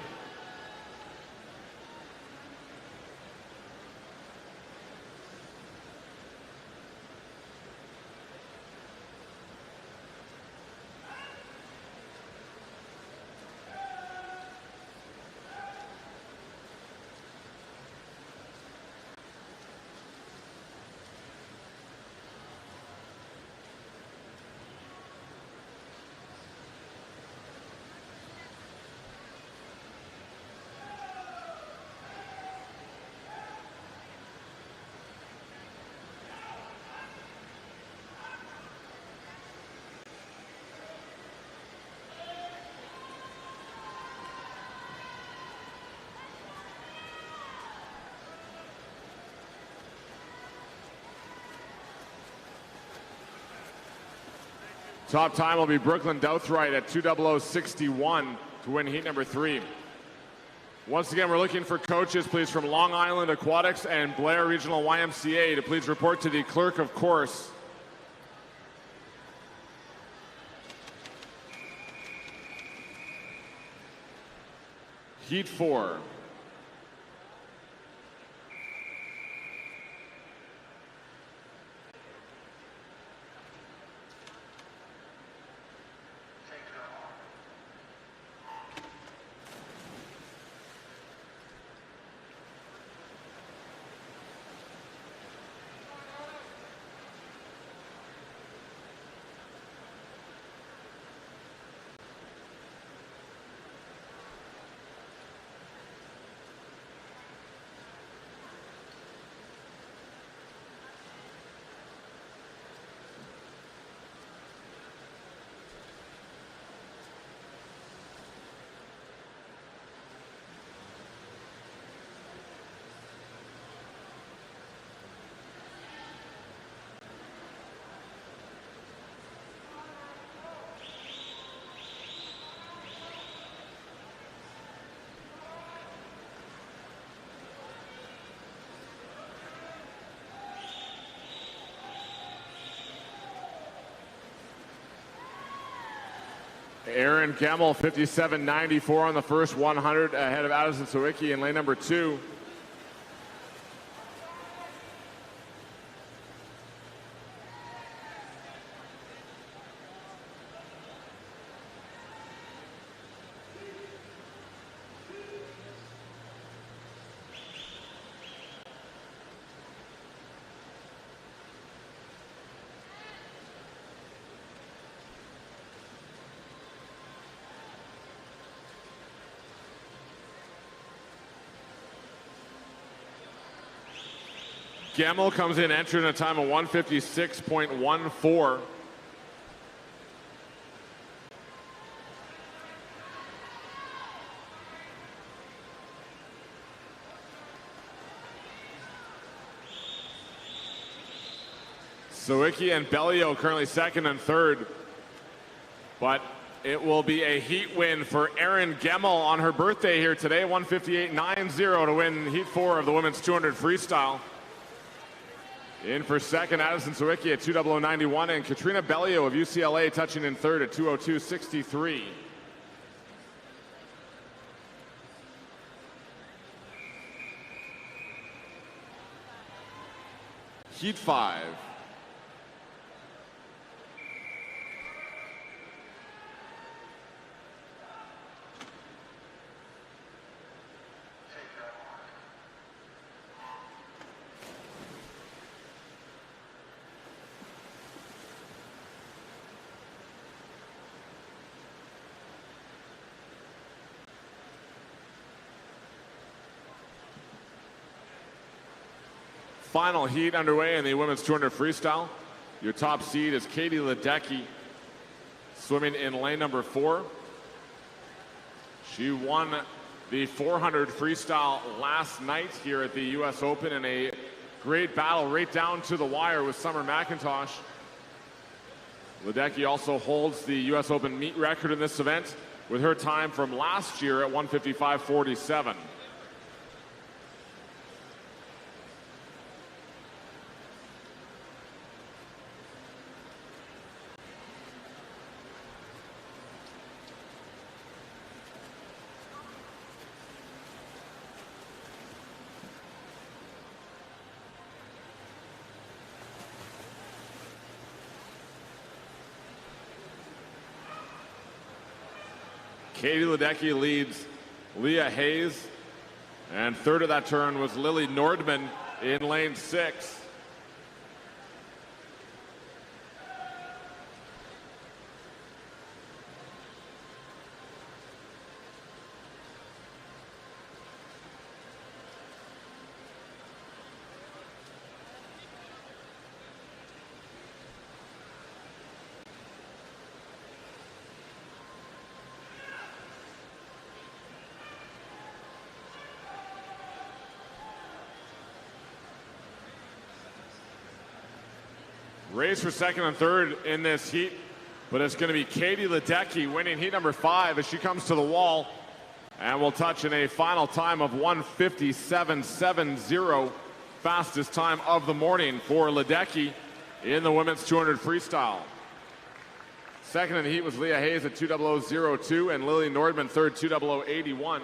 Top time will be Brooklyn Douthright at 2:00:61 to win heat number 3. Once again, we're looking for coaches, please, from Long Island Aquatics and Blair Regional YMCA to please report to the clerk of course. Heat 4. Aaron Gemmel, 57.94 on the first 100, ahead of Addison Sawicki in lane number 2. Gemmel comes in entering a time of 1:56.14. Sawicki and Bellio currently second and third, but it will be a heat win for Erin Gemmel on her birthday here today, 1:58.90 to win heat 4 of the women's 200 freestyle. In for second, Addison Sawicki at 2:00:91, and Katrina Bellio of UCLA touching in third at 2:02:63. Heat 5. Final heat underway in the women's 200 freestyle. Your top seed is Katie Ledecky, swimming in lane number 4. She won the 400 freestyle last night here at the US Open in a great battle right down to the wire with Summer McIntosh. Ledecky also holds the US Open meet record in this event with her time from last year at 1:55.47. Katie Ledecky leads Leah Hayes. And third of that turn was Lily Nordman in lane 6. Race for second and third in this heat, but it's going to be Katie Ledecky winning heat number 5 as she comes to the wall and will touch in a final time of 1:57.70, fastest time of the morning for Ledecky in the women's 200 freestyle. Second in the heat was Leah Hayes at 2:00.02 and Lily Nordman third 2:00.81.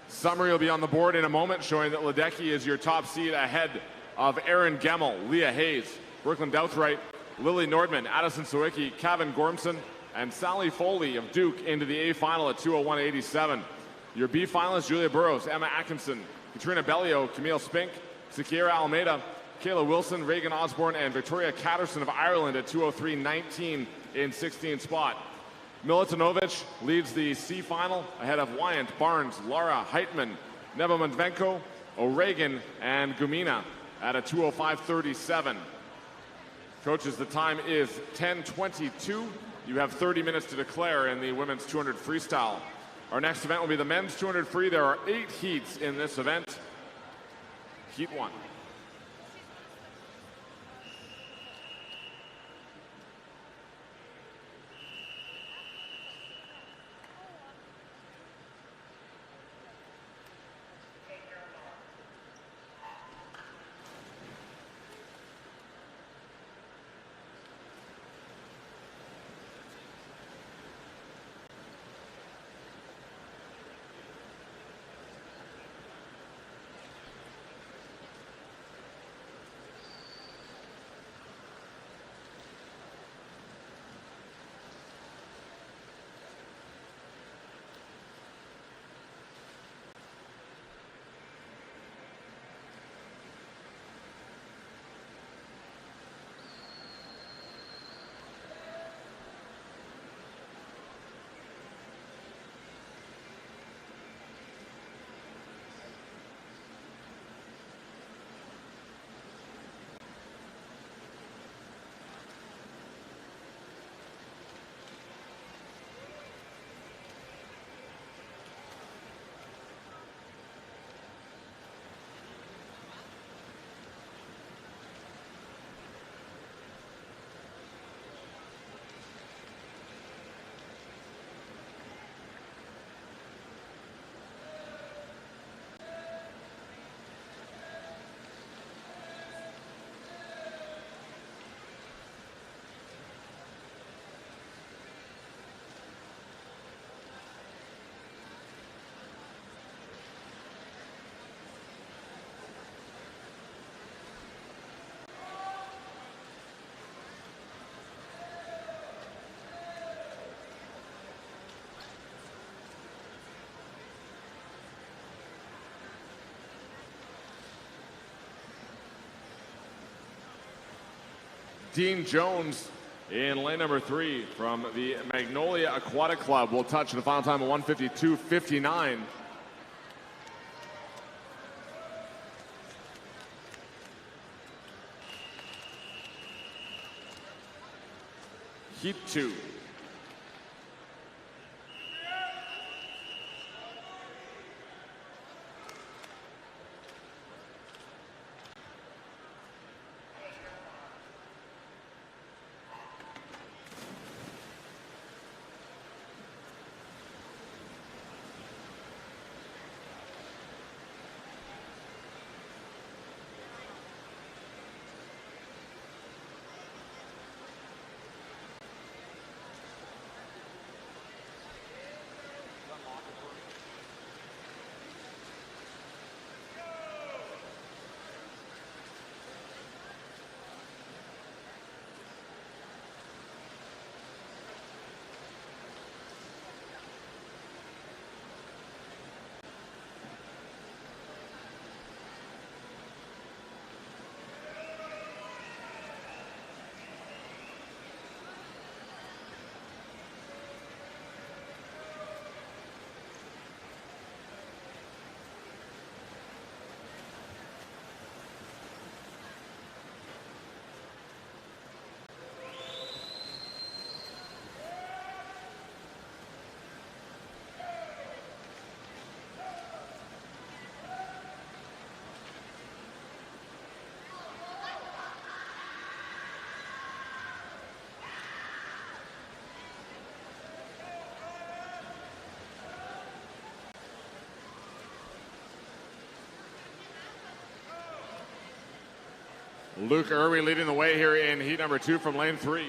Summary will be on the board in a moment, showing that Ledecky is your top seed ahead of Erin Gemmel, Leah Hayes, Brooklyn Douthright, Lily Nordman, Addison Sawicki, Kevin Gormson, and Sally Foley of Duke into the A final at 2:01.87. Your B finalists, Julia Burrows, Emma Atkinson, Katrina Bellio, Camille Spink, Sakira Almeida, Kayla Wilson, Reagan Osborne, and Victoria Catterson of Ireland at 2:03.19 in 16th spot. Milutinovic leads the C final ahead of Wyant, Barnes, Lara, Heitman, Neva Medvenko, O'Regan, and Gumina at a 2:05.37. Coaches, the time is 10:22. You have 30 minutes to declare in the women's 200 freestyle. Our next event will be the men's 200 free. There are 8 heats in this event. Heat 1. Dean Jones in lane number 3 from the Magnolia Aquatic Club will touch in the final time of 1:52.59. Heat 2. Luke Irwin leading the way here in heat number 2 from lane 3.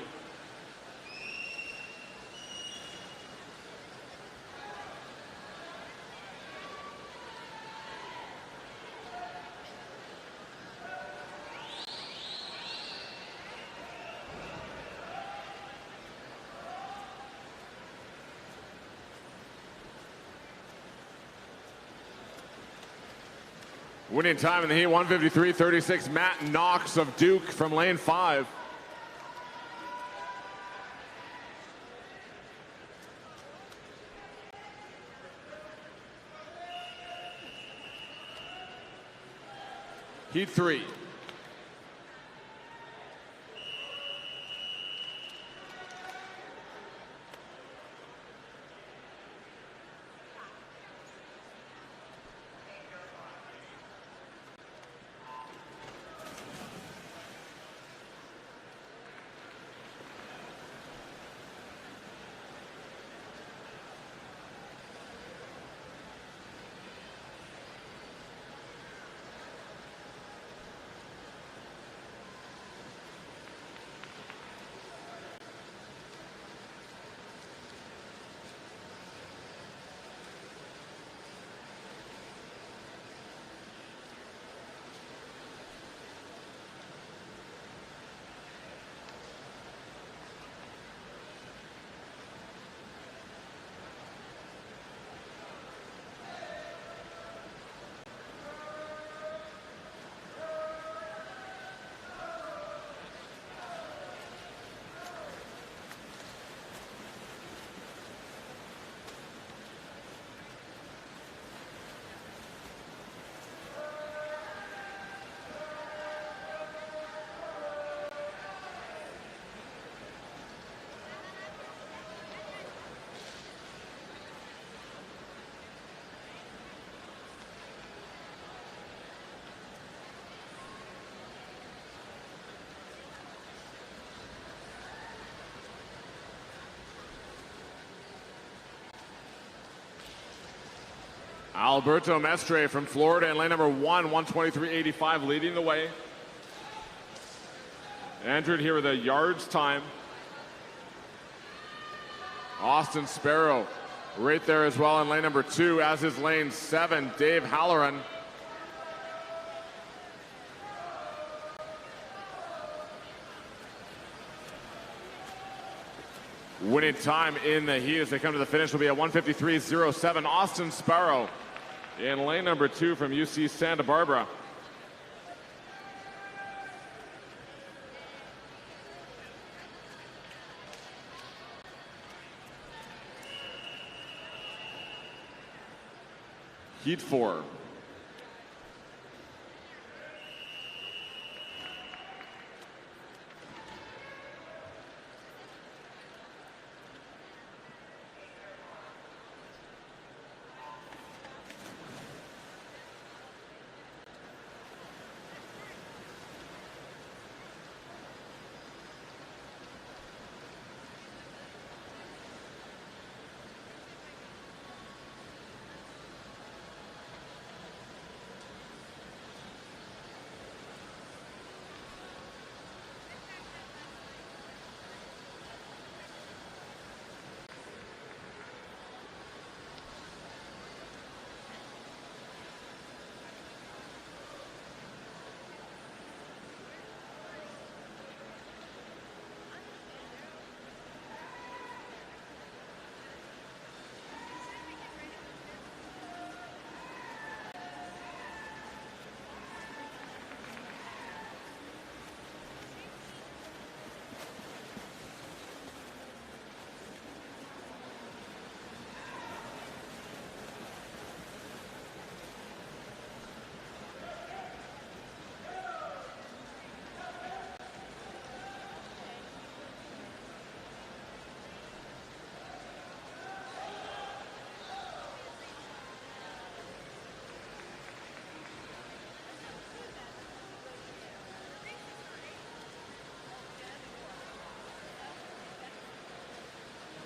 Winning time in the heat, 1:53.36. Matt Knox of Duke from lane 5. Heat 3. Alberto Mestre from Florida in lane number 1, 1:23.85, leading the way. Entered here with a yards time. Austin Sparrow right there as well in lane number 2, as is lane 7, Dave Halloran. Winning time in the heat as they come to the finish will be at 1:53.07. Austin Sparrow in lane number 2 from UC Santa Barbara. Heat 4.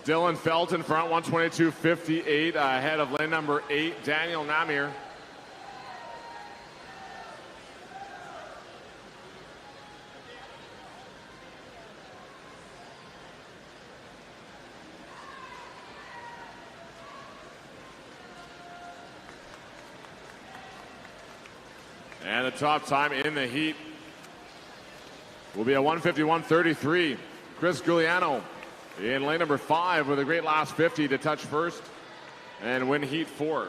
Dylan Felt in front, 122.58, ahead of lane number 8, Daniel Namir. And the top time in the heat will be a 1:51.33. Chris Giuliano in lane number 5 with a great last 50 to touch first and win heat 4.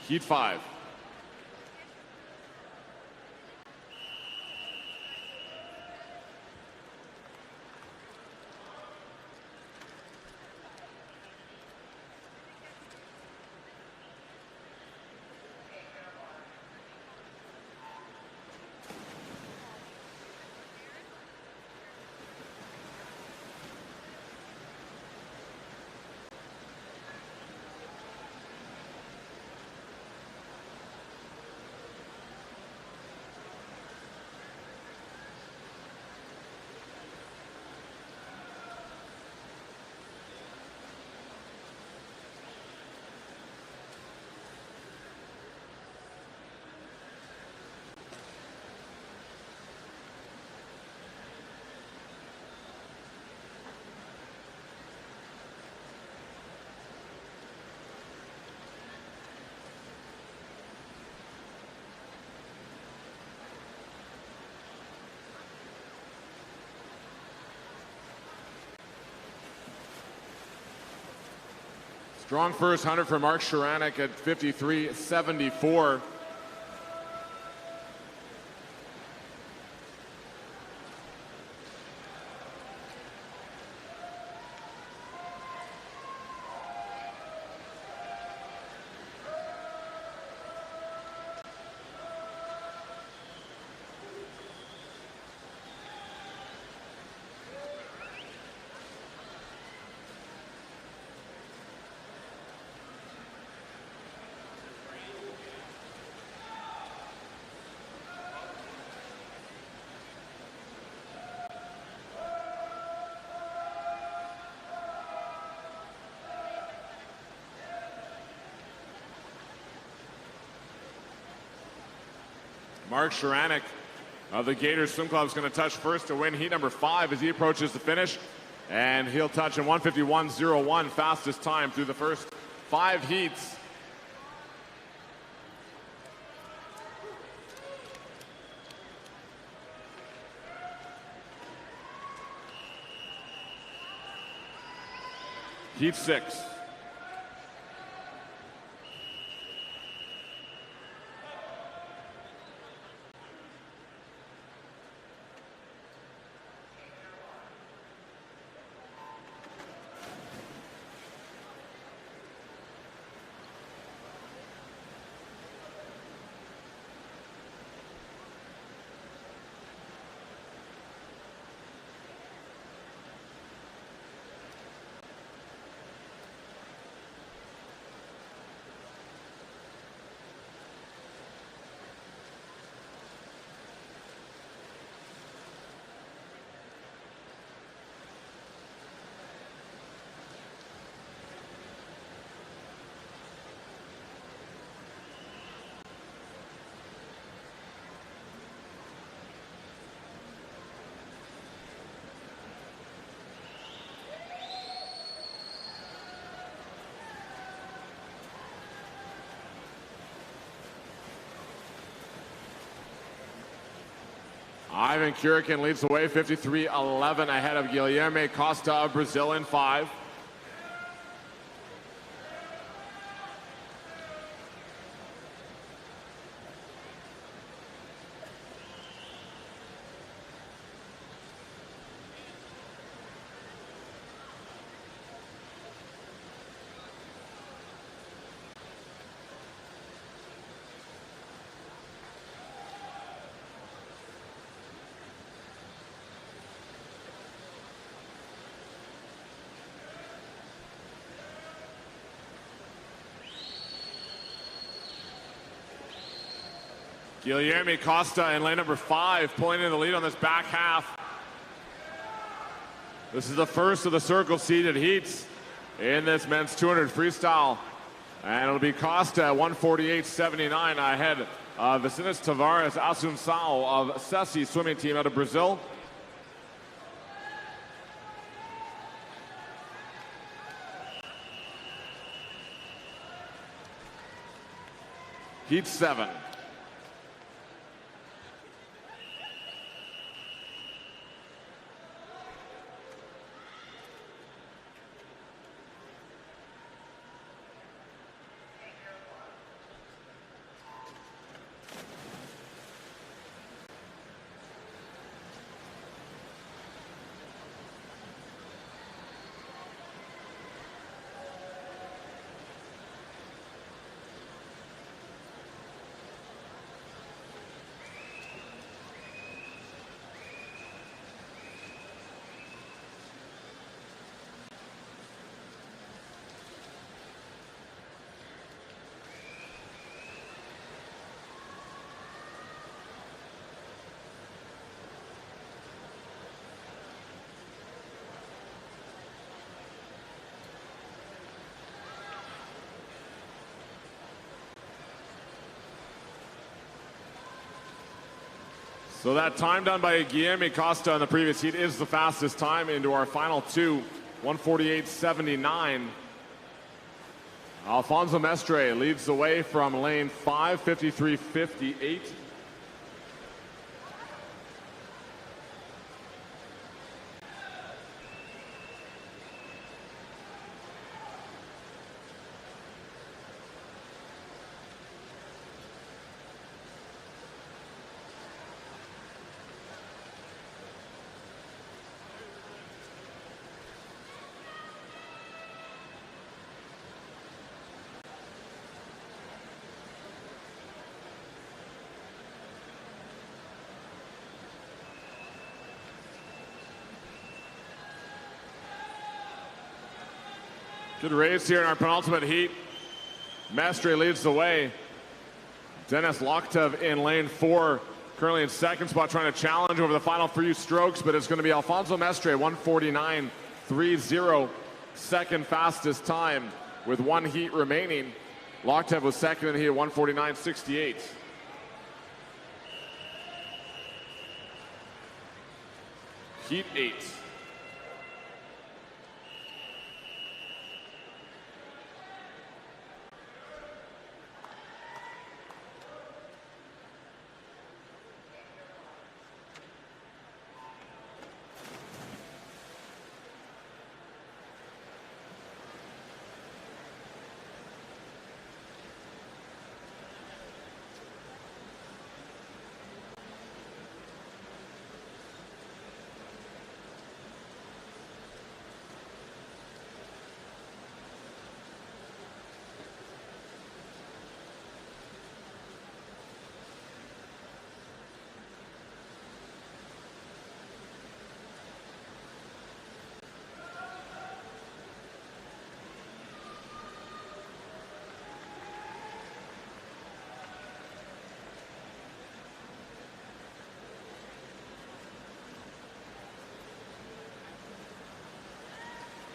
Heat 5. Strong first 100 for Mark Sharanek at 53.74. Mark Sharanek of the Gators Swim Club is going to touch first to win heat number 5 as he approaches the finish. And he'll touch in 1:51.01, fastest time through the first 5 heats. Heat 6. Ivan Kurikin leads the way, 53.11 ahead of Guilherme Costa of Brazil in 5. Guilherme Costa in lane number 5, pulling in the lead on this back half. This is the first of the circle seeded heats in this men's 200 freestyle. And it'll be Costa at 1:48.79 ahead of Vicinis Tavares Assunção of Sessi swimming team out of Brazil. Heat 7. So that time done by Guillermo Costa in the previous heat is the fastest time into our final two, 148.79. Alfonso Mestre leads the way from lane 5, 53.58. Good race here in our penultimate heat. Mestre leads the way. Denis Loktev in lane 4, currently in second spot, trying to challenge over the final few strokes, but it's going to be Alfonso Mestre, 149.30, second fastest time with one heat remaining. Loktev was second in the heat at 149.68. Heat 8.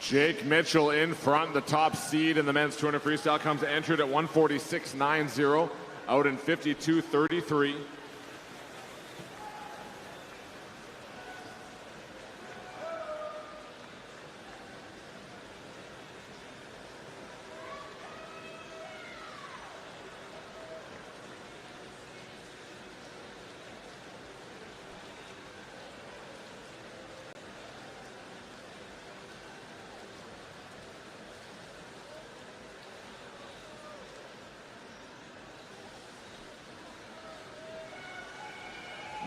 Jake Mitchell in front, the top seed in the men's 200 freestyle, comes entered at 146.90, out in 52.33.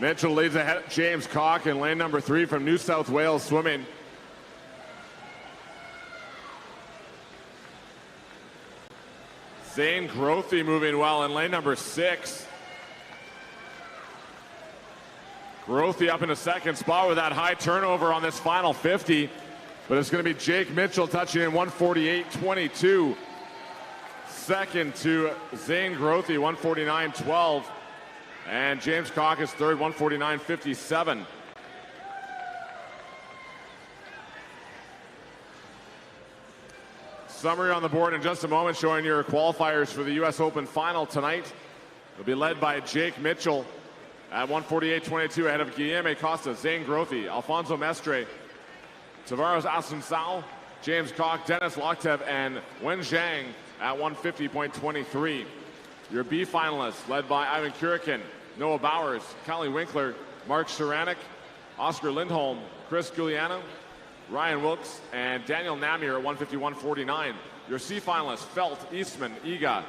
Mitchell leads ahead of James Cock in lane number 3 from New South Wales Swimming. Zane Grothy moving well in lane number 6. Grothy up in a second spot with that high turnover on this final 50. But it's going to be Jake Mitchell touching in 148.22. Second to Zane Grothy, 149.12. And James Cock is third, 149.57. Summary on the board in just a moment, showing your qualifiers for the U.S. Open final tonight. It'll be led by Jake Mitchell at 148.22 ahead of Guillermo Costa, Zane Grothy, Alfonso Mestre, Tavares Asuncao, James Cock, Denis Loktev, and Wen Zhang at 150.23. Your B finalists, led by Ivan Kurikin, Noah Bowers, Callie Winkler, Mark Sharanek, Oscar Lindholm, Chris Giuliano, Ryan Wilkes, and Daniel Namier at 151.49. Your C finalists, Felt, Eastman, Iga,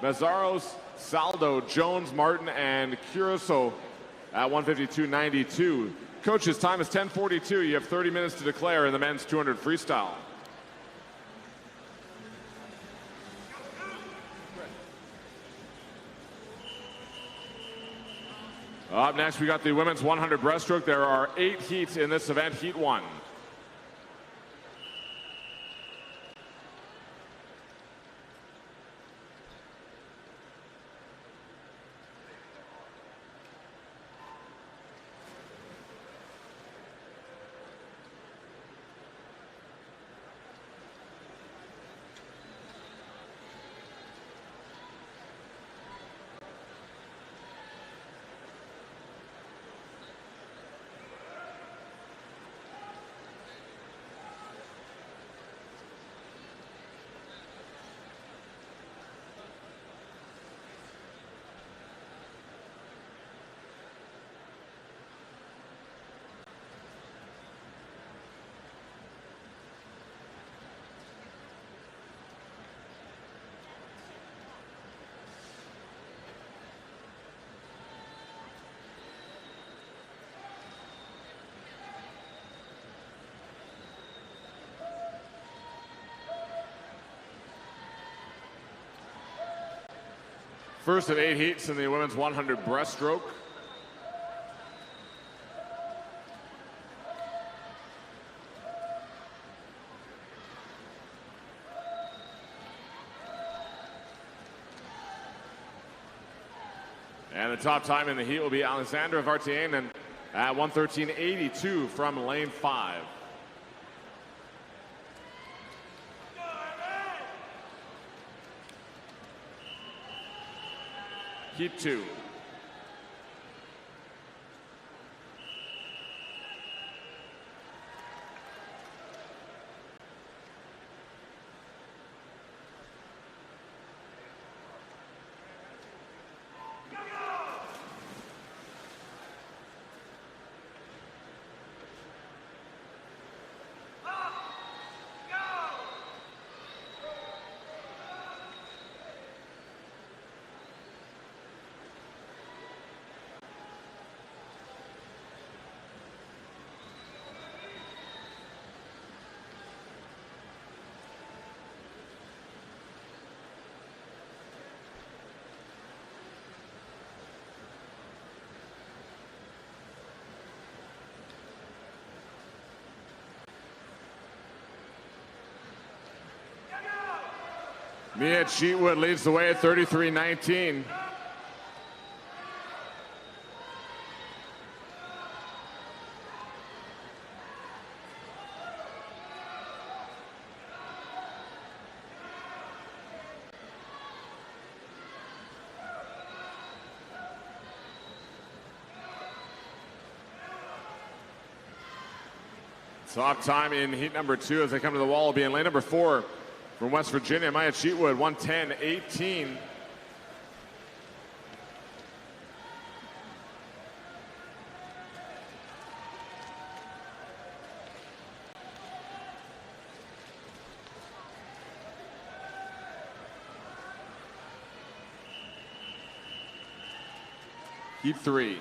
Mazaros, Saldo, Jones, Martin, and Curacao at 152.92. Coaches, time is 10:42. You have 30 minutes to declare in the men's 200 freestyle. Up next, we got the women's 100 breaststroke. There are 8 heats in this event. Heat 1. First of 8 heats in the women's 100 breaststroke. And the top time in the heat will be Alexandra Vartiainen at 1:13.82 from lane 5. Heat 2. Mia Cheatwood leads the way at 33.19. Top time in heat number 2 as they come to the wall will be in lane number 4 from West Virginia, Maya Cheatwood, 1:10.18. Heat 3.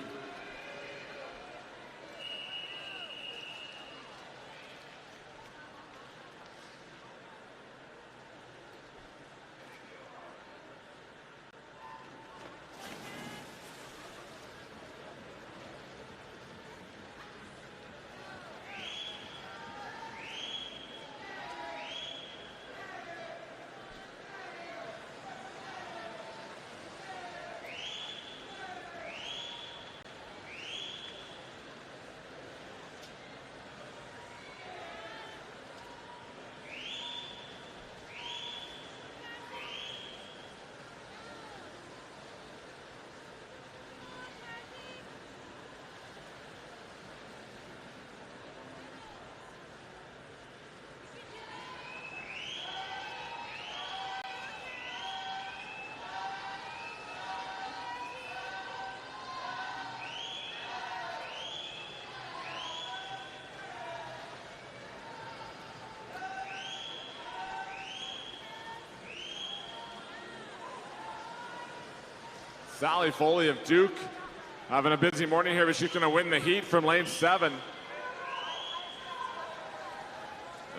Sally Foley of Duke having a busy morning here, but she's going to win the heat from lane 7.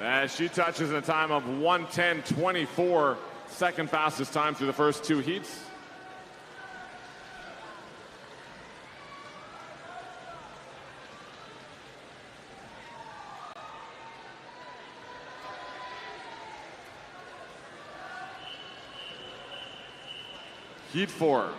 As she touches a time of 1:10.24, second fastest time through the first 2 heats. Heat 4.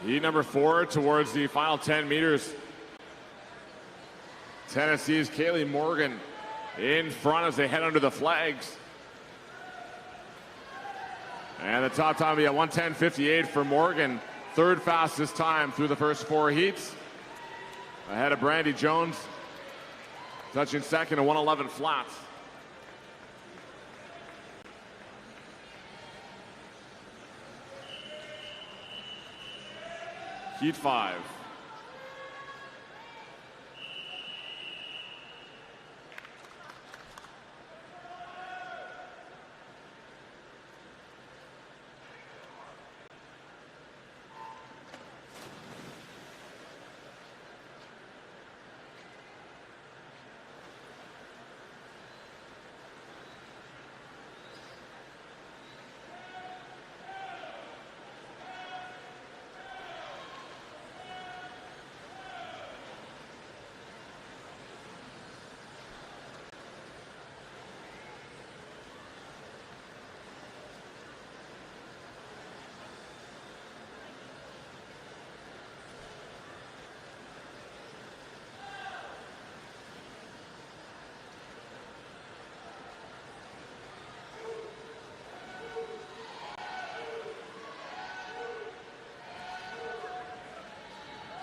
Heat number 4 towards the final 10 meters. Tennessee's Kaylee Morgan in front as they head under the flags. And the top time will be at 1:10.58 for Morgan. Third fastest time through the first 4 heats. Ahead of Brandy Jones, touching second at 1:11 flats. Heat 5.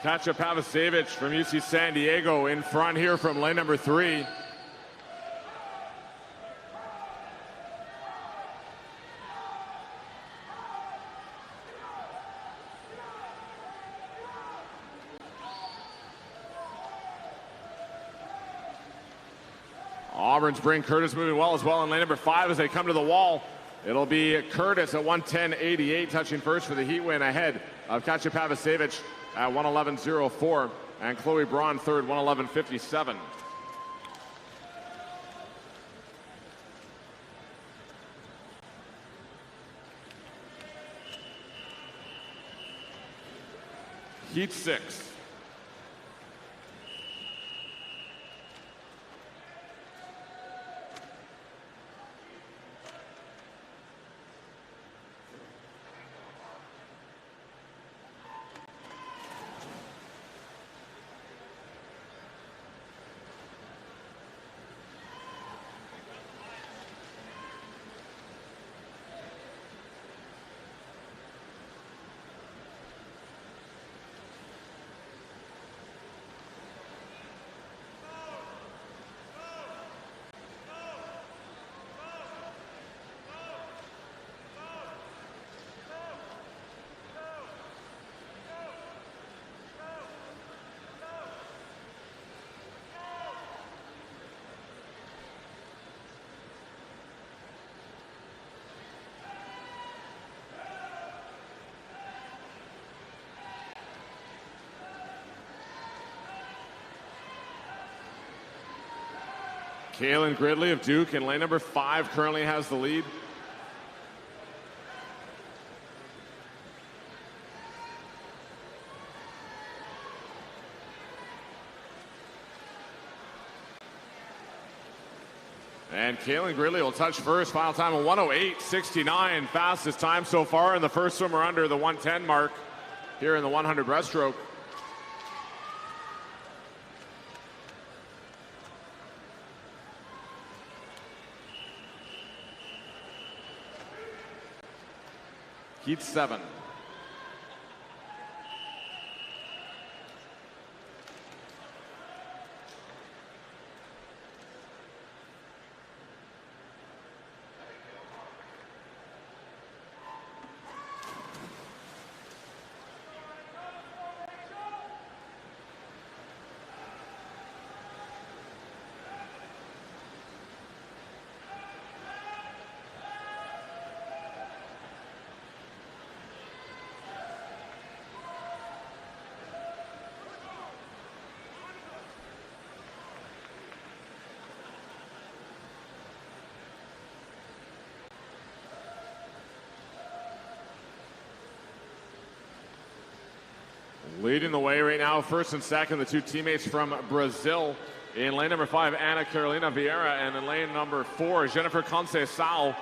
Katja Pavasevich from UC San Diego in front here from lane number 3. Auburn's Bryn Curtis moving well as well in lane number 5 as they come to the wall. It'll be Curtis at 1:10.88 touching first for the heat win ahead of Katja Pavasevich at 1:11.04 and Chloe Braun third, 1:11.57. Heat 6. Kaylin Gridley of Duke in lane number 5 currently has the lead. And Kaylin Gridley will touch first. Final time of 1:08.69. Fastest time so far, and the first swimmer under the 1:10 mark here in the 100 breaststroke. Heat 7. Leading the way right now, first and second, the two teammates from Brazil. In lane number 5, Ana Carolina Vieira, and in lane number 4, Jennifer Conceição.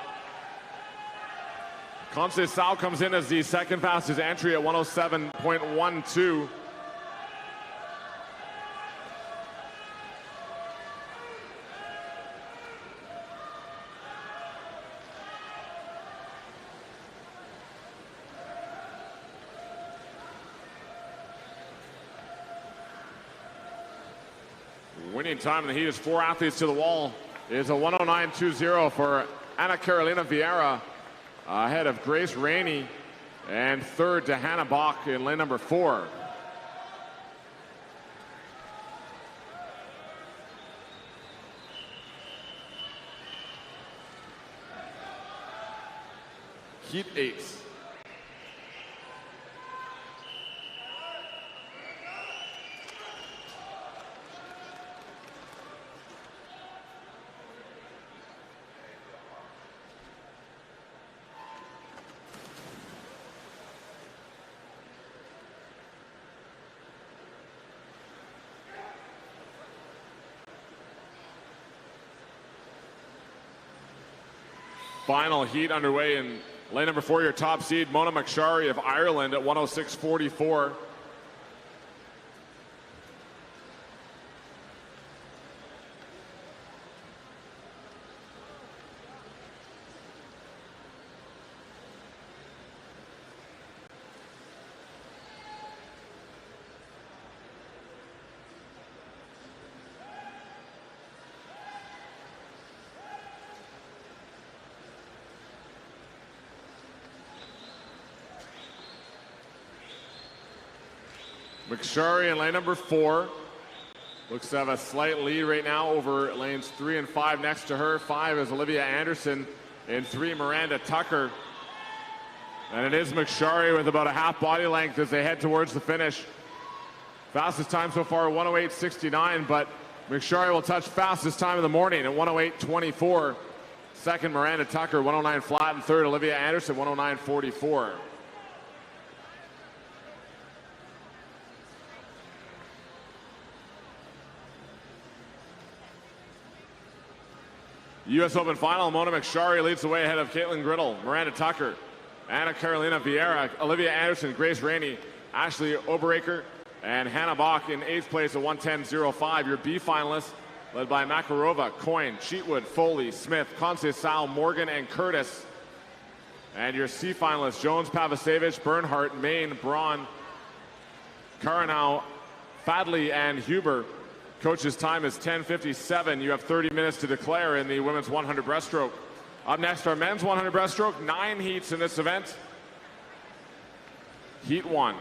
Conceição comes in as the second fastest entry at 1:07.12. Winning time in the heat is 4 athletes to the wall. It is a 1:09.20 for Ana Carolina Vieira, ahead of Grace Rainey, and third to Hannah Bach in lane number 4. Heat 8. Final heat underway in lane number 4, your top seed, Mona McSharry of Ireland at 1:06.44. McSharry in lane number 4 looks to have a slight lead right now over lanes 3 and 5. Next to her, 5 is Olivia Anderson, and 3 Miranda Tucker. And it is McSharry with about a half body length as they head towards the finish. Fastest time so far, 1:08.69, but McSharry will touch fastest time of the morning at 1:08.24. Second, Miranda Tucker, 1:09 flat, and third, Olivia Anderson, 1:09.44. U.S. Open final, Mona McSharry leads the way ahead of Caitlin Griddle, Miranda Tucker, Ana Carolina Vieira, Olivia Anderson, Grace Rainey, Ashley Oberaker, and Hannah Bach in 8th place at 1:10.05. Your B finalists, led by Makarova, Coyne, Cheatwood, Foley, Smith, Conceição, Morgan, and Curtis. And your C finalists, Jones, Pavasevich, Bernhardt, Main, Braun, Karanow, Fadley, and Huber. Coach's time is 10:57. You have 30 minutes to declare in the women's 100 breaststroke. Up next, our men's 100 breaststroke. 9 heats in this event. Heat 1.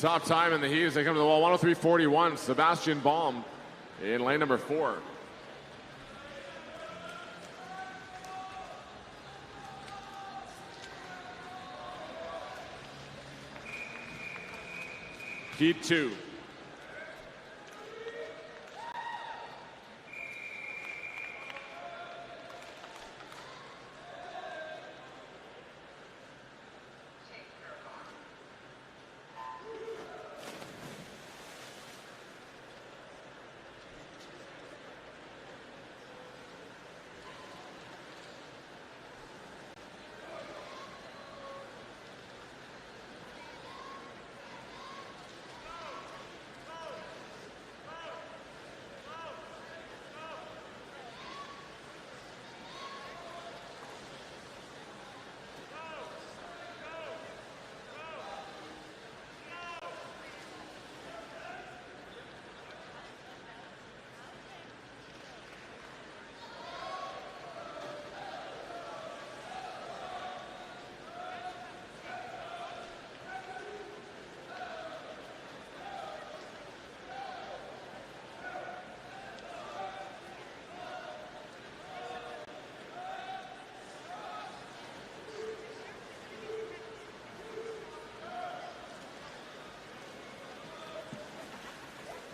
Top time in the heat as they come to the wall, 103.41. Sebastian Baum in lane number 4. Heat 2.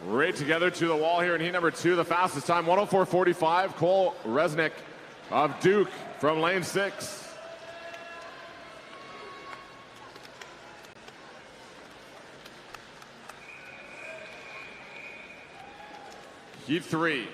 Right together to the wall here in heat number 2. The fastest time, 104.45. Cole Resnick of Duke from lane 6. Heat 3.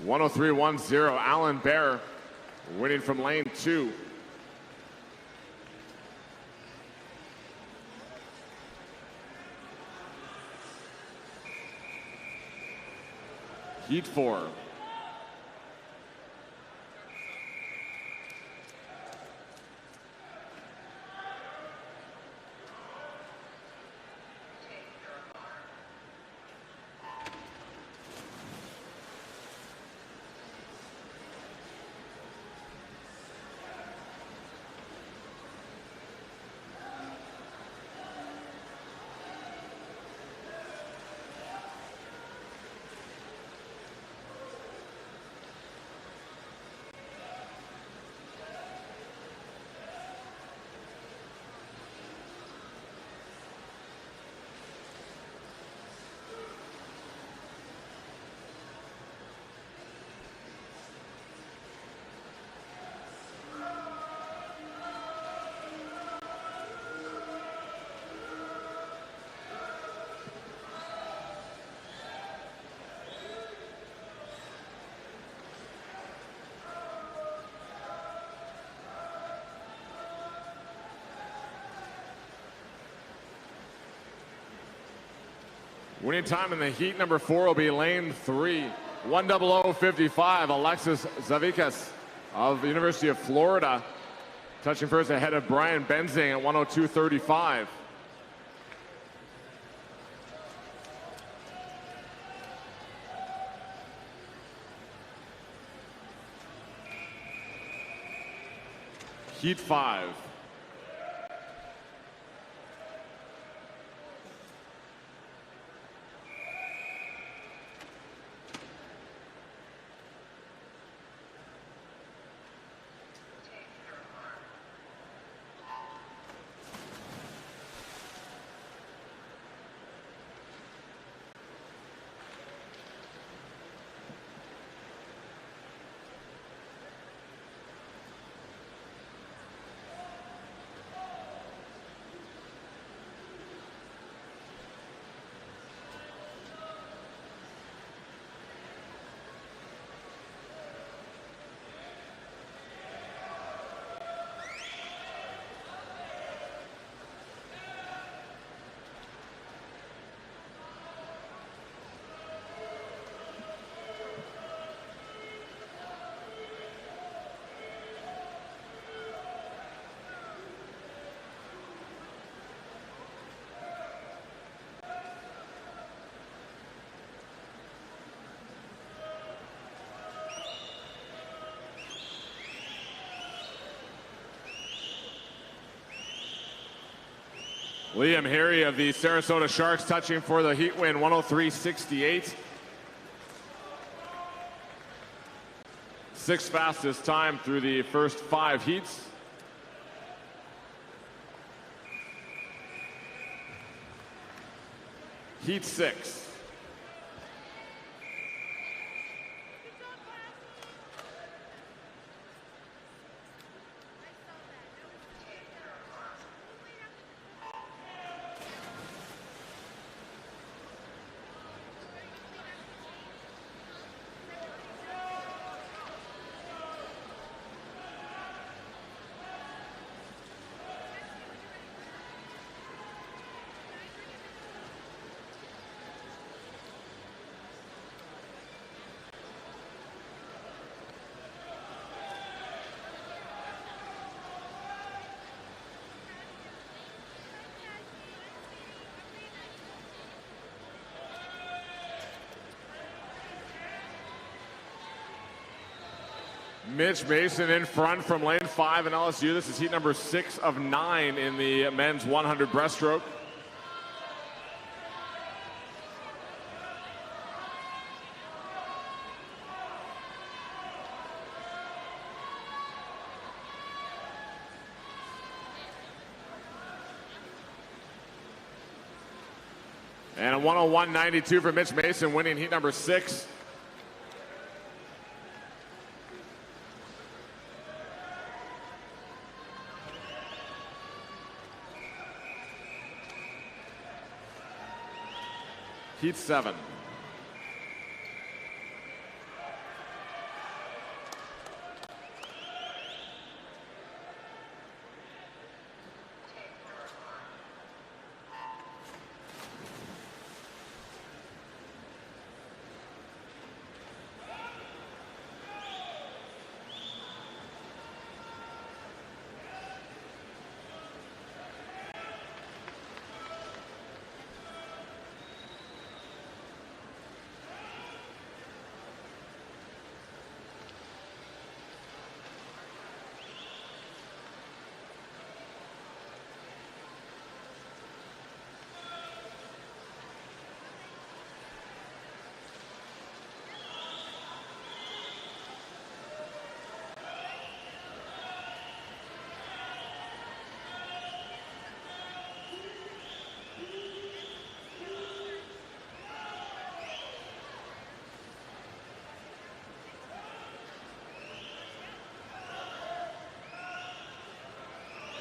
(103.10). Alan Bear winning from lane 2. Heat 4. Winning time in the heat number 4 will be lane 3. 100.55. Alexis Zavikas of the University of Florida touching first ahead of Brian Benzing at 102.35. Heat 5. Liam Harry of the Sarasota Sharks touching for the heat win, 103.68. Sixth fastest time through the first 5 heats. Heat 6. Mitch Mason in front from lane 5 in LSU. This is heat number 6 of 9 in the men's 100 breaststroke. And a 101.92 for Mitch Mason, winning heat number 6. Heat 7.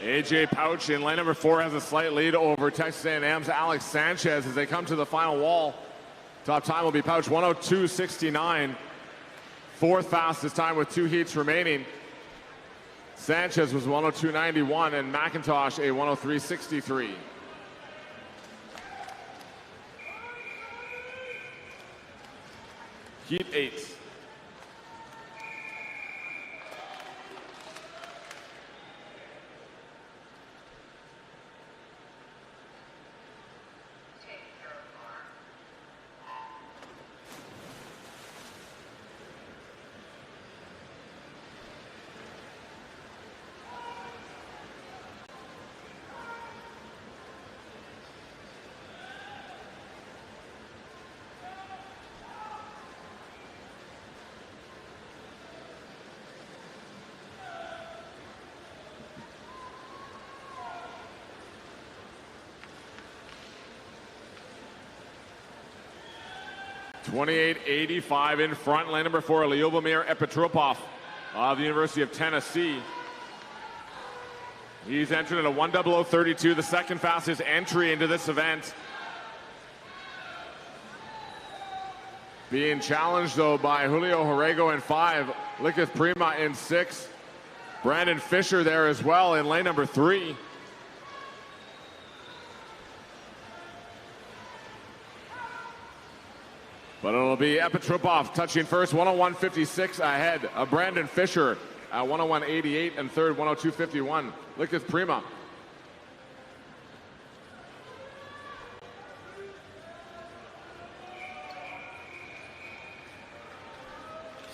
AJ Pouch in lane number 4 has a slight lead over Texas A&M's Alex Sanchez as they come to the final wall. Top time will be Pouch, 102.69. Fourth fastest time with 2 heats remaining. Sanchez was 102.91 and McIntosh a 103.63. Heat 8. $28.85 in front, lane number 4, Lyubomir Epitropov of the University of Tennessee. He's entered at a 1:00:32, the second fastest entry into this event. Being challenged, though, by Julio Jorrego in 5, Likith Prima in 6, Brandon Fisher there as well in lane number 3. But it'll be Epitropov touching first, 101.56 ahead of Brandon Fisher at 101.88 and third, 102.51. Likith Prima.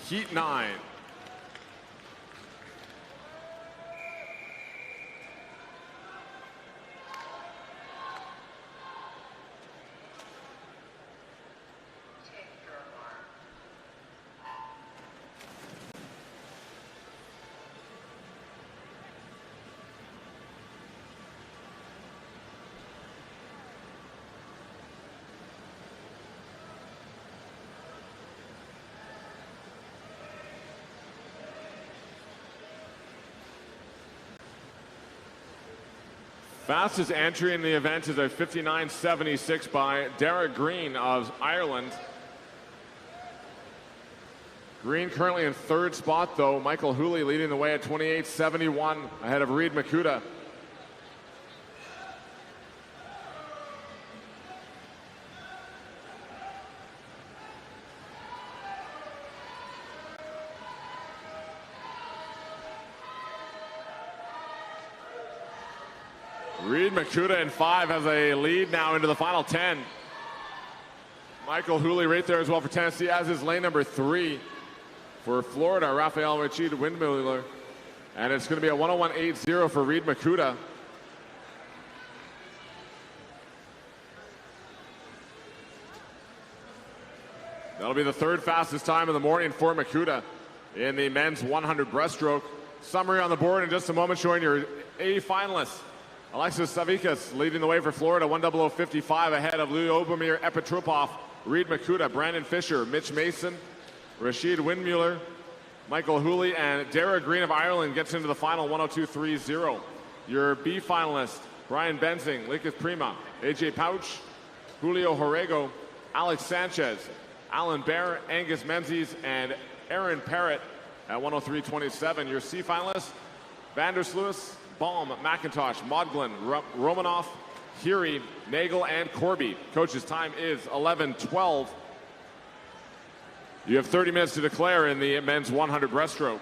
Heat 9. Fastest entry in the event is a 59.76 by Derek Green of Ireland. Green currently in third spot, though. Michael Hooley leading the way at 28.71 ahead of Reed Makuta. Reed Makuta in 5 has a lead now into the final 10. Michael Hooley right there as well for Tennessee, as is lane number 3 for Florida, Rafael Rachid Windmiller. And it's going to be a 101.80 for Reed Makuta. That'll be the third fastest time of the morning for Makuta in the men's 100 breaststroke. Summary on the board in just a moment, showing your A finalists. Alexis Savikas leading the way for Florida, 100.55 ahead of Lyubomir Epitropov, Reed Makuta, Brandon Fisher, Mitch Mason, Rashid Windmuller, Michael Hooley, and Derek Green of Ireland gets into the final 102.30. Your B finalists, Brian Benzing, Likith Prima, AJ Pouch, Julio Jorrego, Alex Sanchez, Alan Bear, Angus Menzies, and Aaron Parrott at 103.27. Your C finalists, Vandersluis, Baum, McIntosh, Modglin, Romanoff, Heary, Nagel, and Corby. Coach's time is 11:12. You have 30 minutes to declare in the men's 100 breaststroke.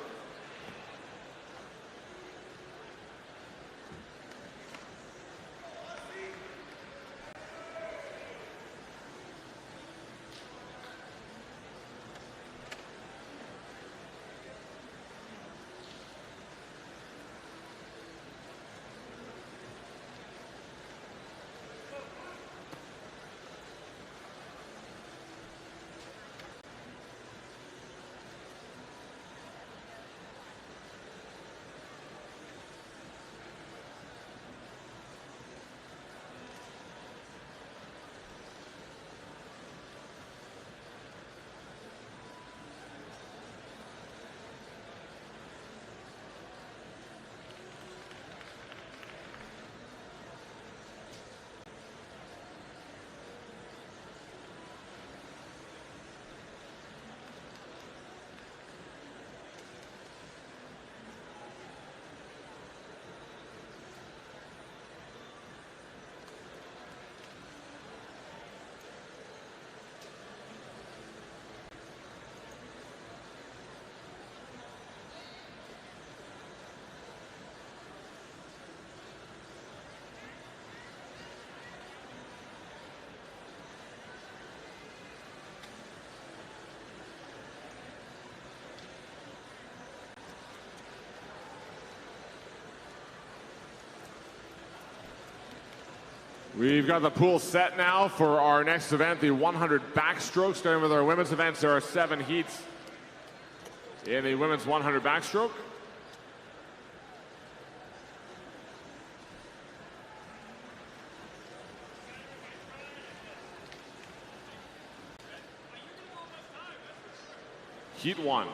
We've got the pool set now for our next event, the 100 backstroke. Starting with our women's events, there are 7 heats in the women's 100 backstroke. Heat 1.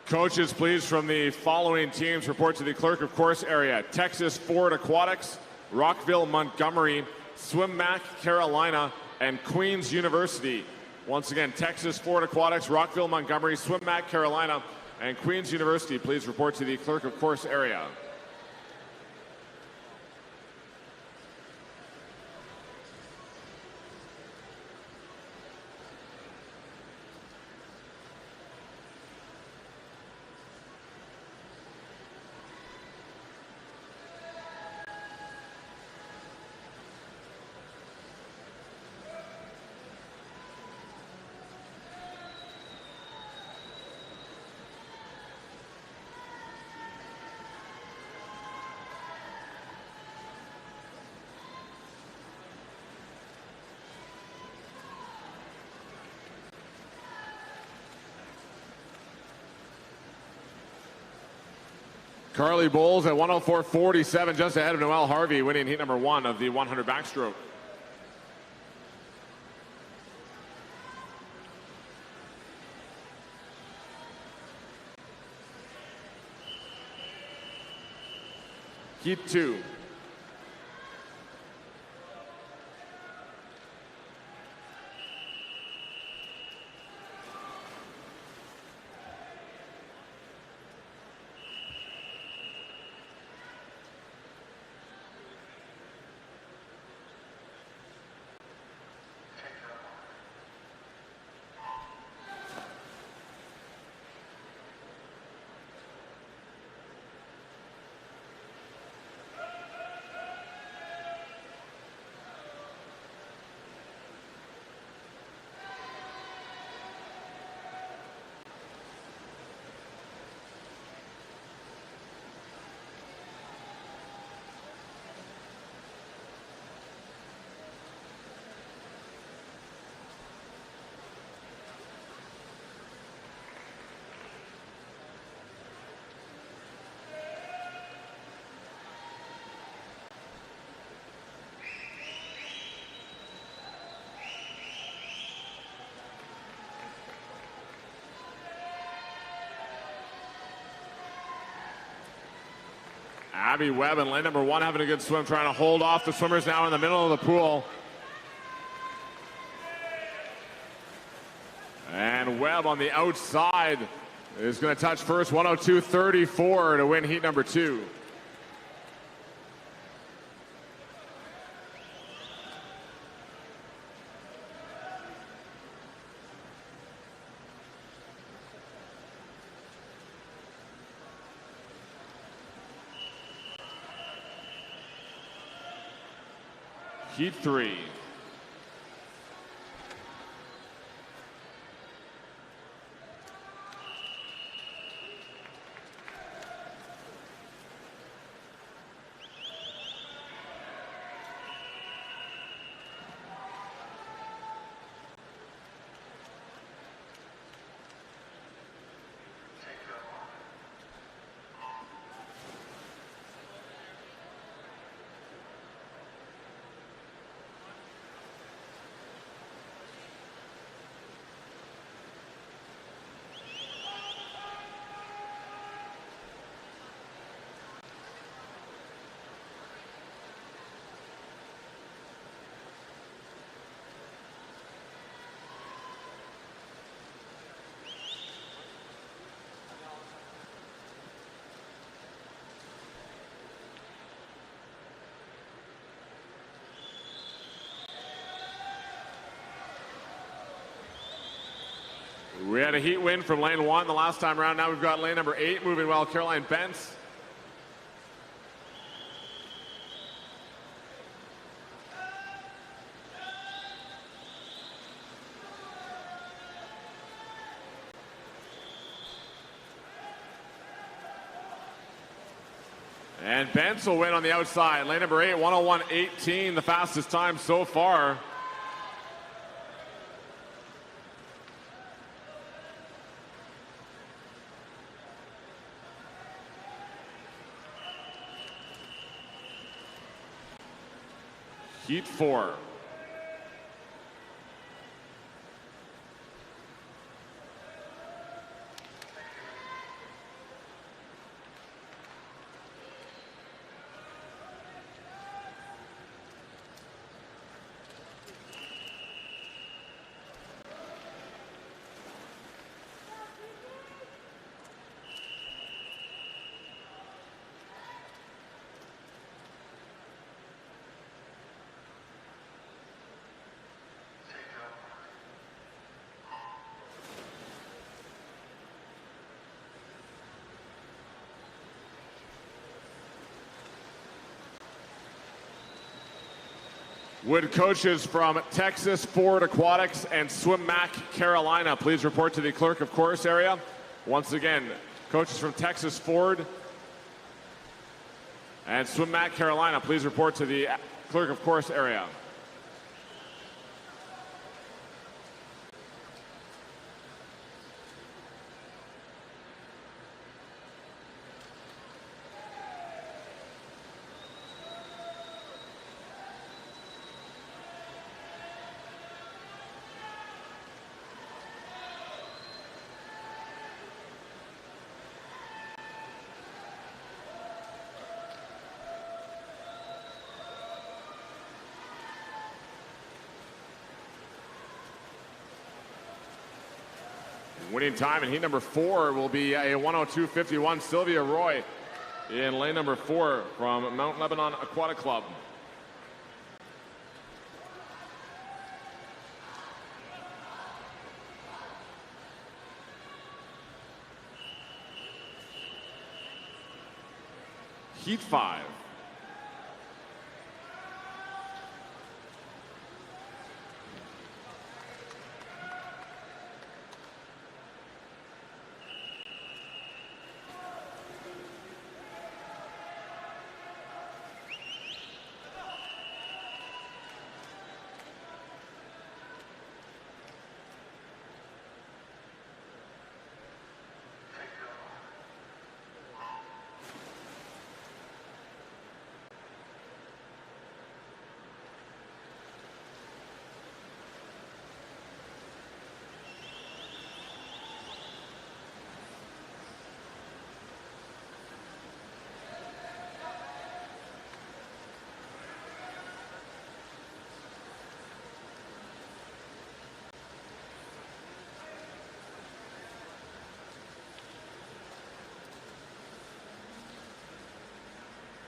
Coaches, please, from the following teams report to the clerk of course area. Texas Ford Aquatics, Rockville Montgomery, Swim Mac Carolina, and Queens University. Once again, Texas Ford Aquatics, Rockville Montgomery, Swim Mac Carolina, and Queens University. Please report to the clerk of course area. Carly Bowles at 104.47, just ahead of Noelle Harvey, winning heat number 1 of the 100 backstroke. Heat 2. Abby Webb in lane number 1 having a good swim, trying to hold off the swimmers now in the middle of the pool. And Webb on the outside is going to touch first, 102.34 to win heat number 2. Heat 3. We had a heat win from lane 1 the last time around. Now we've got lane number 8 moving well, Caroline Bentz. And Bentz will win on the outside. Lane number 8, 101.18, the fastest time so far. Heat 4. Would coaches from Texas Ford Aquatics and Swim Mac Carolina please report to the clerk of course area? Once again, coaches from Texas Ford and Swim Mac Carolina, please report to the clerk of course area. Winning time in heat number 4 will be a 1:02.51. Sylvia Roy in lane number 4 from Mount Lebanon Aquatic Club. Heat 5.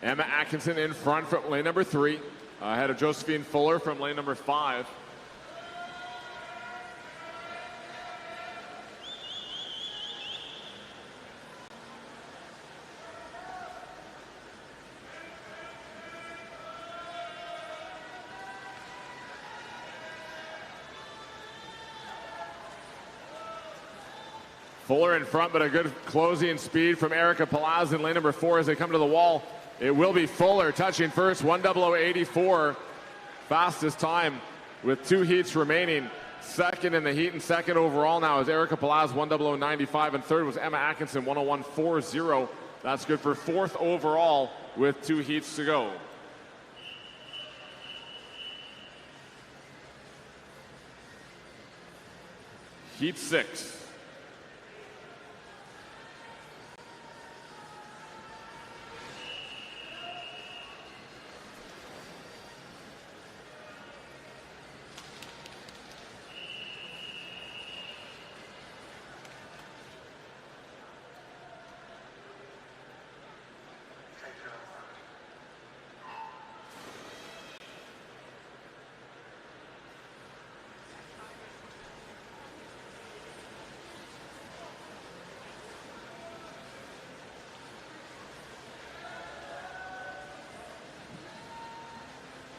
Emma Atkinson in front from lane number 3, ahead of Josephine Fuller from lane number 5. Fuller in front, but a good closing speed from Erica Palaz in lane number 4 as they come to the wall. It will be Fuller touching first, 1:00.84. Fastest time with 2 heats remaining. Second in the heat and second overall now is Erica Palaz, 1:00.95, and third was Emma Atkinson, 1:01.40. That's good for 4th overall with 2 heats to go. Heat 6.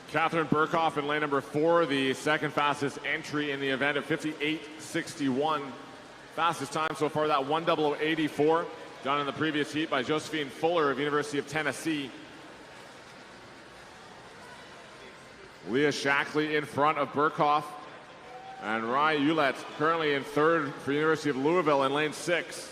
Catherine Burkhoff in lane number 4, the second fastest entry in the event at 58.61. Fastest time so far, that 1:00.84, done in the previous heat by Josephine Fuller of University of Tennessee. Leah Shackley in front of Burkhoff. And Rye Ulett currently in third for University of Louisville in lane 6.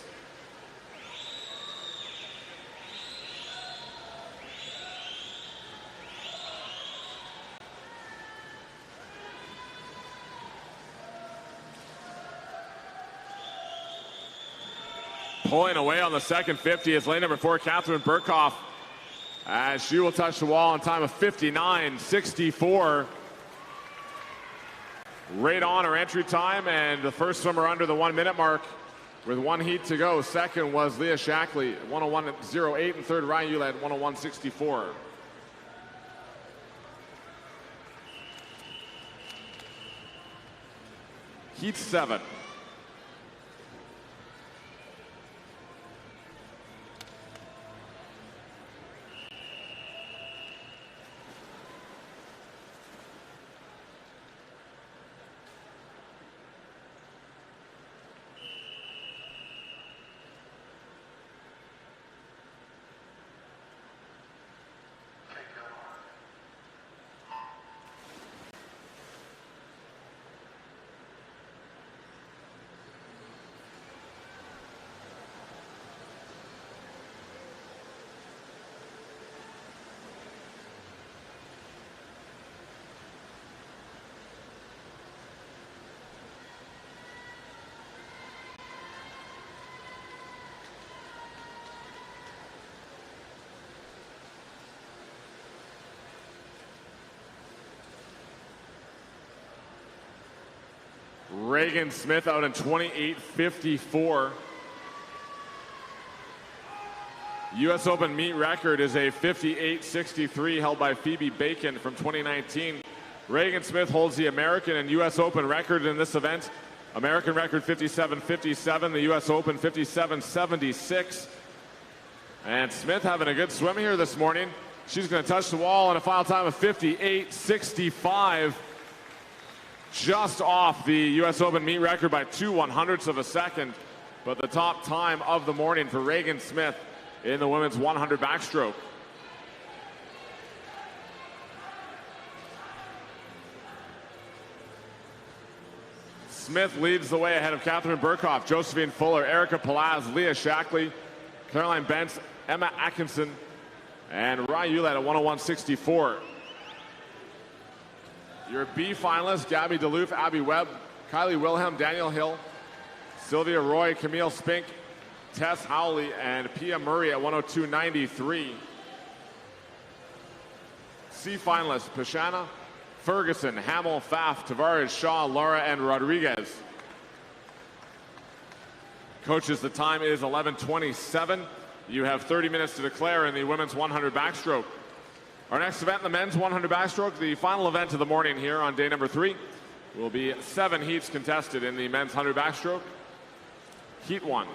Pulling away on the second 50 is lane number 4, Catherine Burkhoff, as she will touch the wall in time of 59.64. Right on her entry time, and the first swimmer under the 1 minute mark with 1 heat to go. Second was Leah Shackley, 1:01.08, and third Ryan Ulett, 1:01.64. Heat 7. Reagan Smith out in 28:54. U.S. Open meet record is a 58:63 held by Phoebe Bacon from 2019. Reagan Smith holds the American and U.S. Open record in this event. American record 57:57, the U.S. Open 57:76. And Smith having a good swim here this morning. She's going to touch the wall in a final time of 58:65. Just off the U.S. Open meet record by 2/100ths of a second. But the top time of the morning for Reagan Smith in the women's 100 backstroke. Smith leads the way ahead of Catherine Burkhoff, Josephine Fuller, Erica Palaz, Leah Shackley, Caroline Bentz, Emma Atkinson, and Ryu at 101.64. Your B finalists: Gabby DeLoof, Abby Webb, Kylie Wilhelm, Daniel Hill, Sylvia Roy, Camille Spink, Tess Howley, and Pia Murray at 102.93. C finalists: Pashana, Ferguson, Hamill, Pfaff, Tavares, Shaw, Lara, and Rodriguez. Coaches, the time is 11:27. You have 30 minutes to declare in the women's 100 backstroke. Our next event in the men's 100 backstroke, the final event of the morning here on day number 3, will be 7 heats contested in the men's 100 backstroke. Heat 1.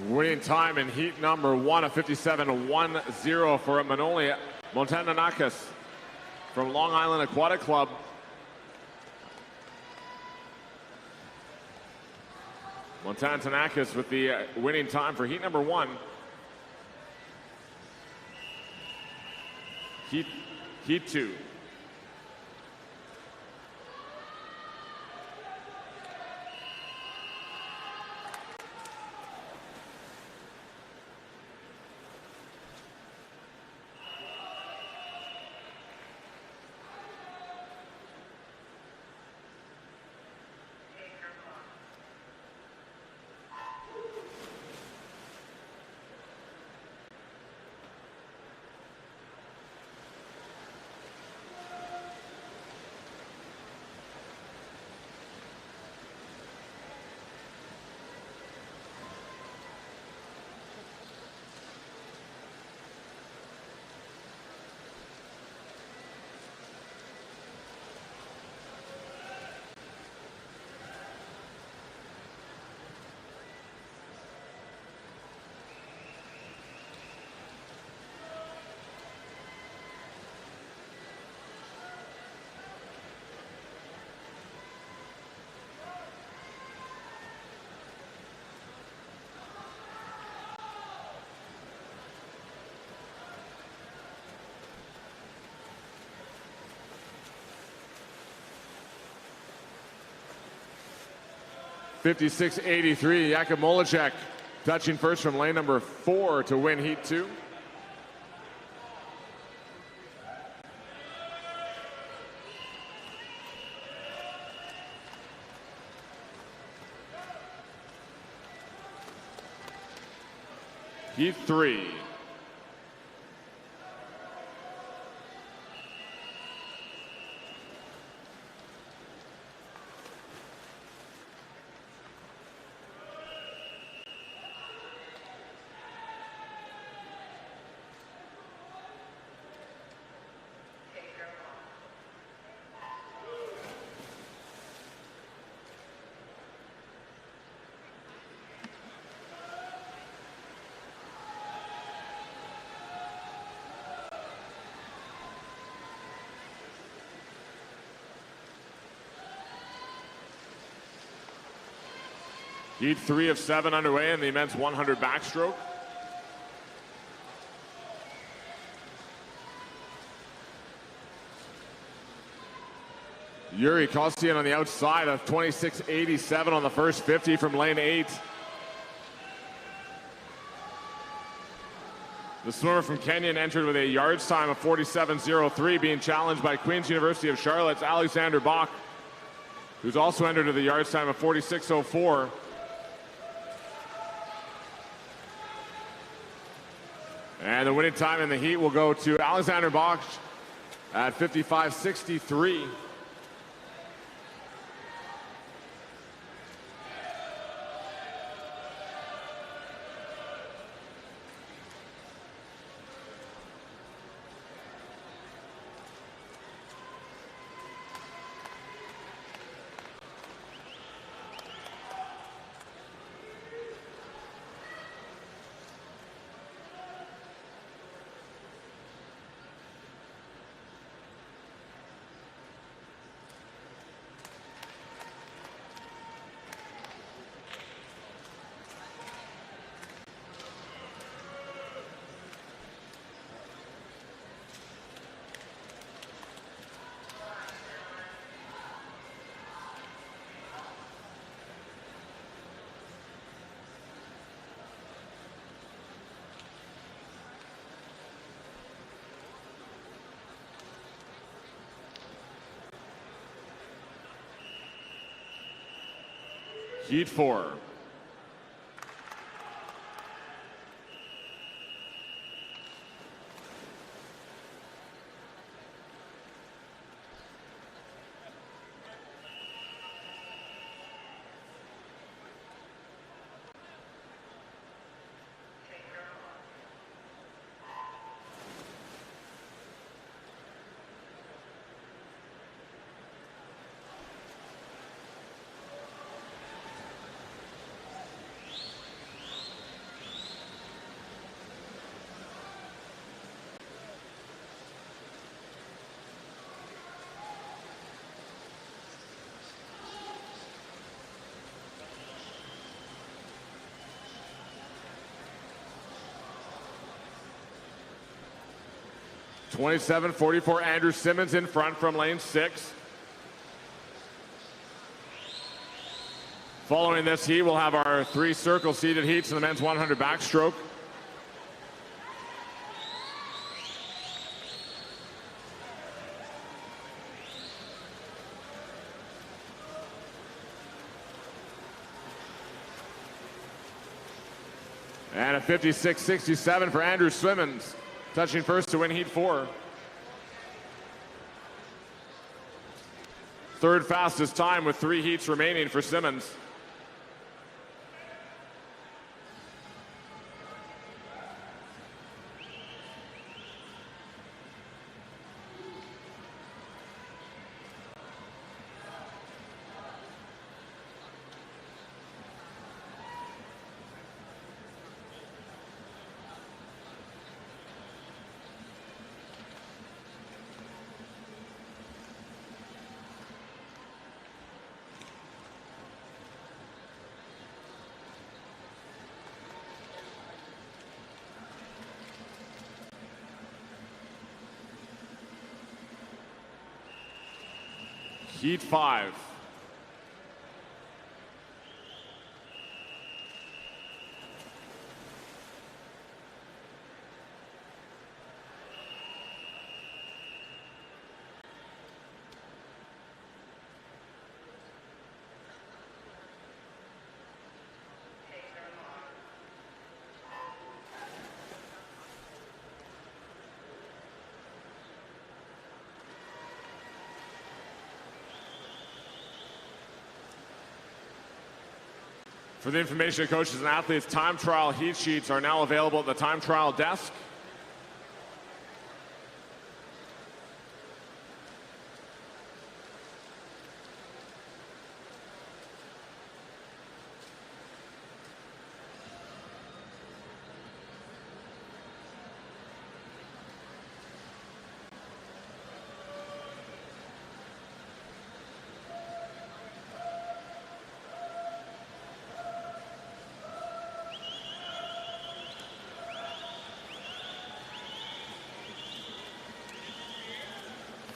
Winning time in heat number 1 of 57.10 for Manoli Montananakis from Long Island Aquatic Club. Montananakis with the winning time for heat number 1. Heat 2. 56-83, Jakub Molicek touching first from lane number 4 to win heat 2. Heat 3. Heat 3 of 7 underway in the men's 100 backstroke. Yuri Kostian on the outside of 26.87 on the first 50 from lane 8. The swimmer from Kenya entered with a yards time of 47.03, being challenged by Queen's University of Charlotte's Alexander Bach, who's also entered with a yards time of 46.04. And the winning time in the heat will go to Alexander Bach at 55.63. Heat 4. (27:44) Andrew Simmons in front from lane 6. Following this heat, we'll have our 3 circle seated heats in the men's 100 backstroke. And a 56.67 for Andrew Simmons, touching first to win heat 4. Third fastest time with 3 heats remaining for Simmons. Heat 5. For the information of coaches and athletes, time trial heat sheets are now available at the time trial desk.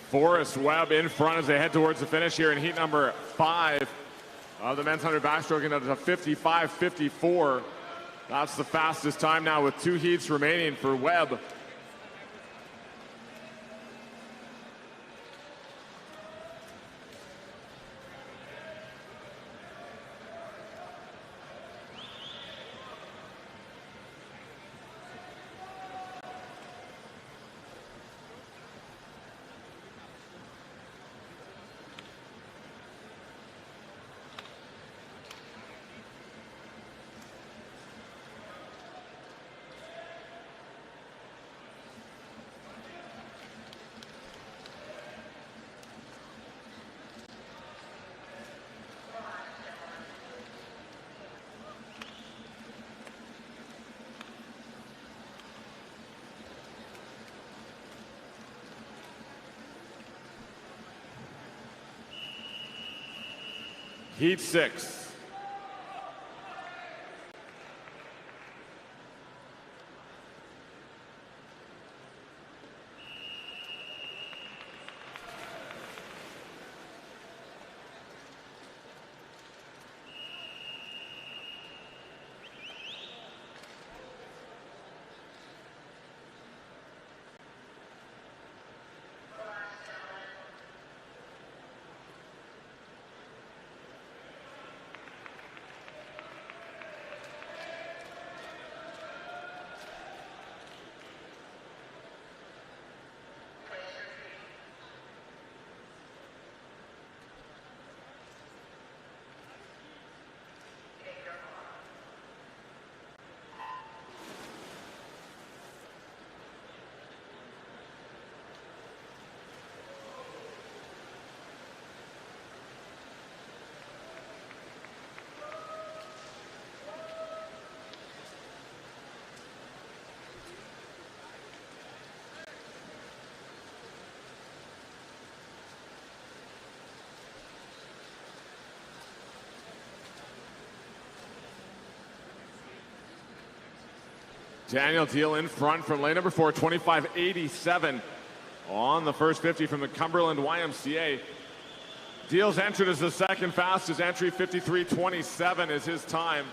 Forrest Webb in front as they head towards the finish here in heat number 5 of the men's 100 backstroke, and a 55.54. That's the fastest time now with 2 heats remaining for Webb. Heat 6. Daniel Deal in front from lane number 4, 25.87 on the first 50 from the Cumberland YMCA. Deal's entered as the second fastest entry, 53.27 is his time.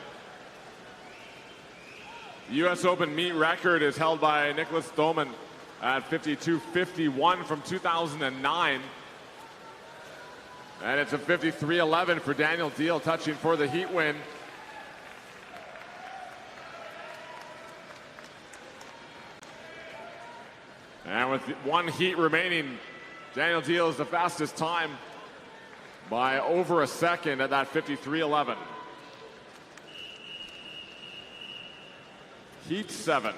U.S. Open meet record is held by Nicholas Thoman at 52.51 from 2009. And it's a 53.11 for Daniel Deal, touching for the heat win. And with 1 heat remaining, Daniel Deal is the fastest time by over a second at that 53.11. Heat 7.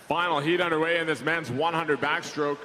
Final heat underway in this men's 100 backstroke.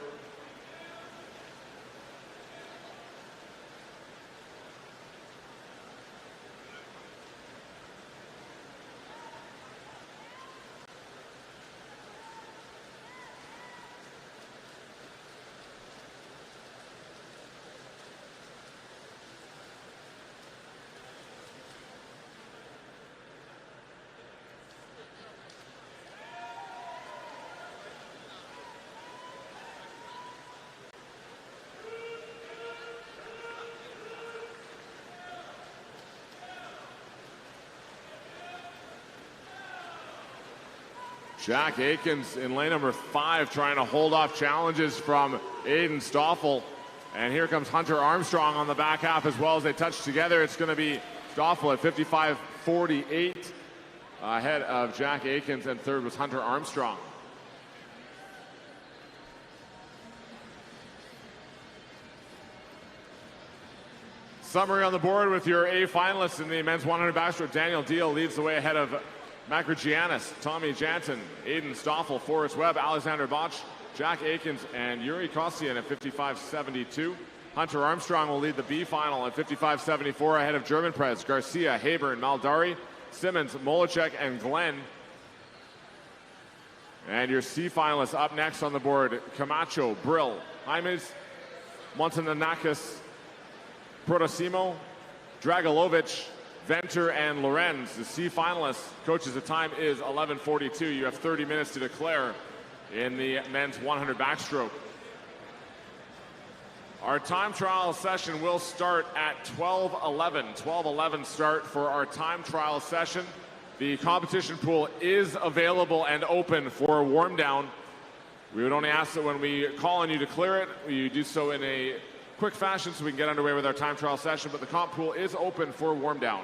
Jack Aikens in lane number 5 trying to hold off challenges from Aiden Stoffel. And here comes Hunter Armstrong on the back half as well as they touch together. It's going to be Stoffel at 55.48 ahead of Jack Aikens, and third was Hunter Armstrong. Summary on the board with your A finalists in the men's 100 backstroke. Daniel Deal leads the way ahead of Makrogiannis, Tommy Jansen, Aiden Stoffel, Forrest Webb, Alexander Botch, Jack Aikens, and Yuri Kosian at 55.72. Hunter Armstrong will lead the B final at 55.74 ahead of German Prez, Garcia, Haber, Maldari, Simmons, Molechek, and Glenn. And your C finalists up next on the board: Camacho, Brill, Jaimes, Montanakis, Protosimo, Dragilovic, Venter, and Lorenz. The C finalists. Coaches, the time is 11:42. You have 30 minutes to declare in the men's 100 backstroke. Our time trial session will start at 12:11. 12:11 start for our time trial session. The competition pool is available and open for a warm down. We would only ask that when we call on you to clear it, you do so in a quick fashion so we can get underway with our time trial session, but the comp pool is open for warm down.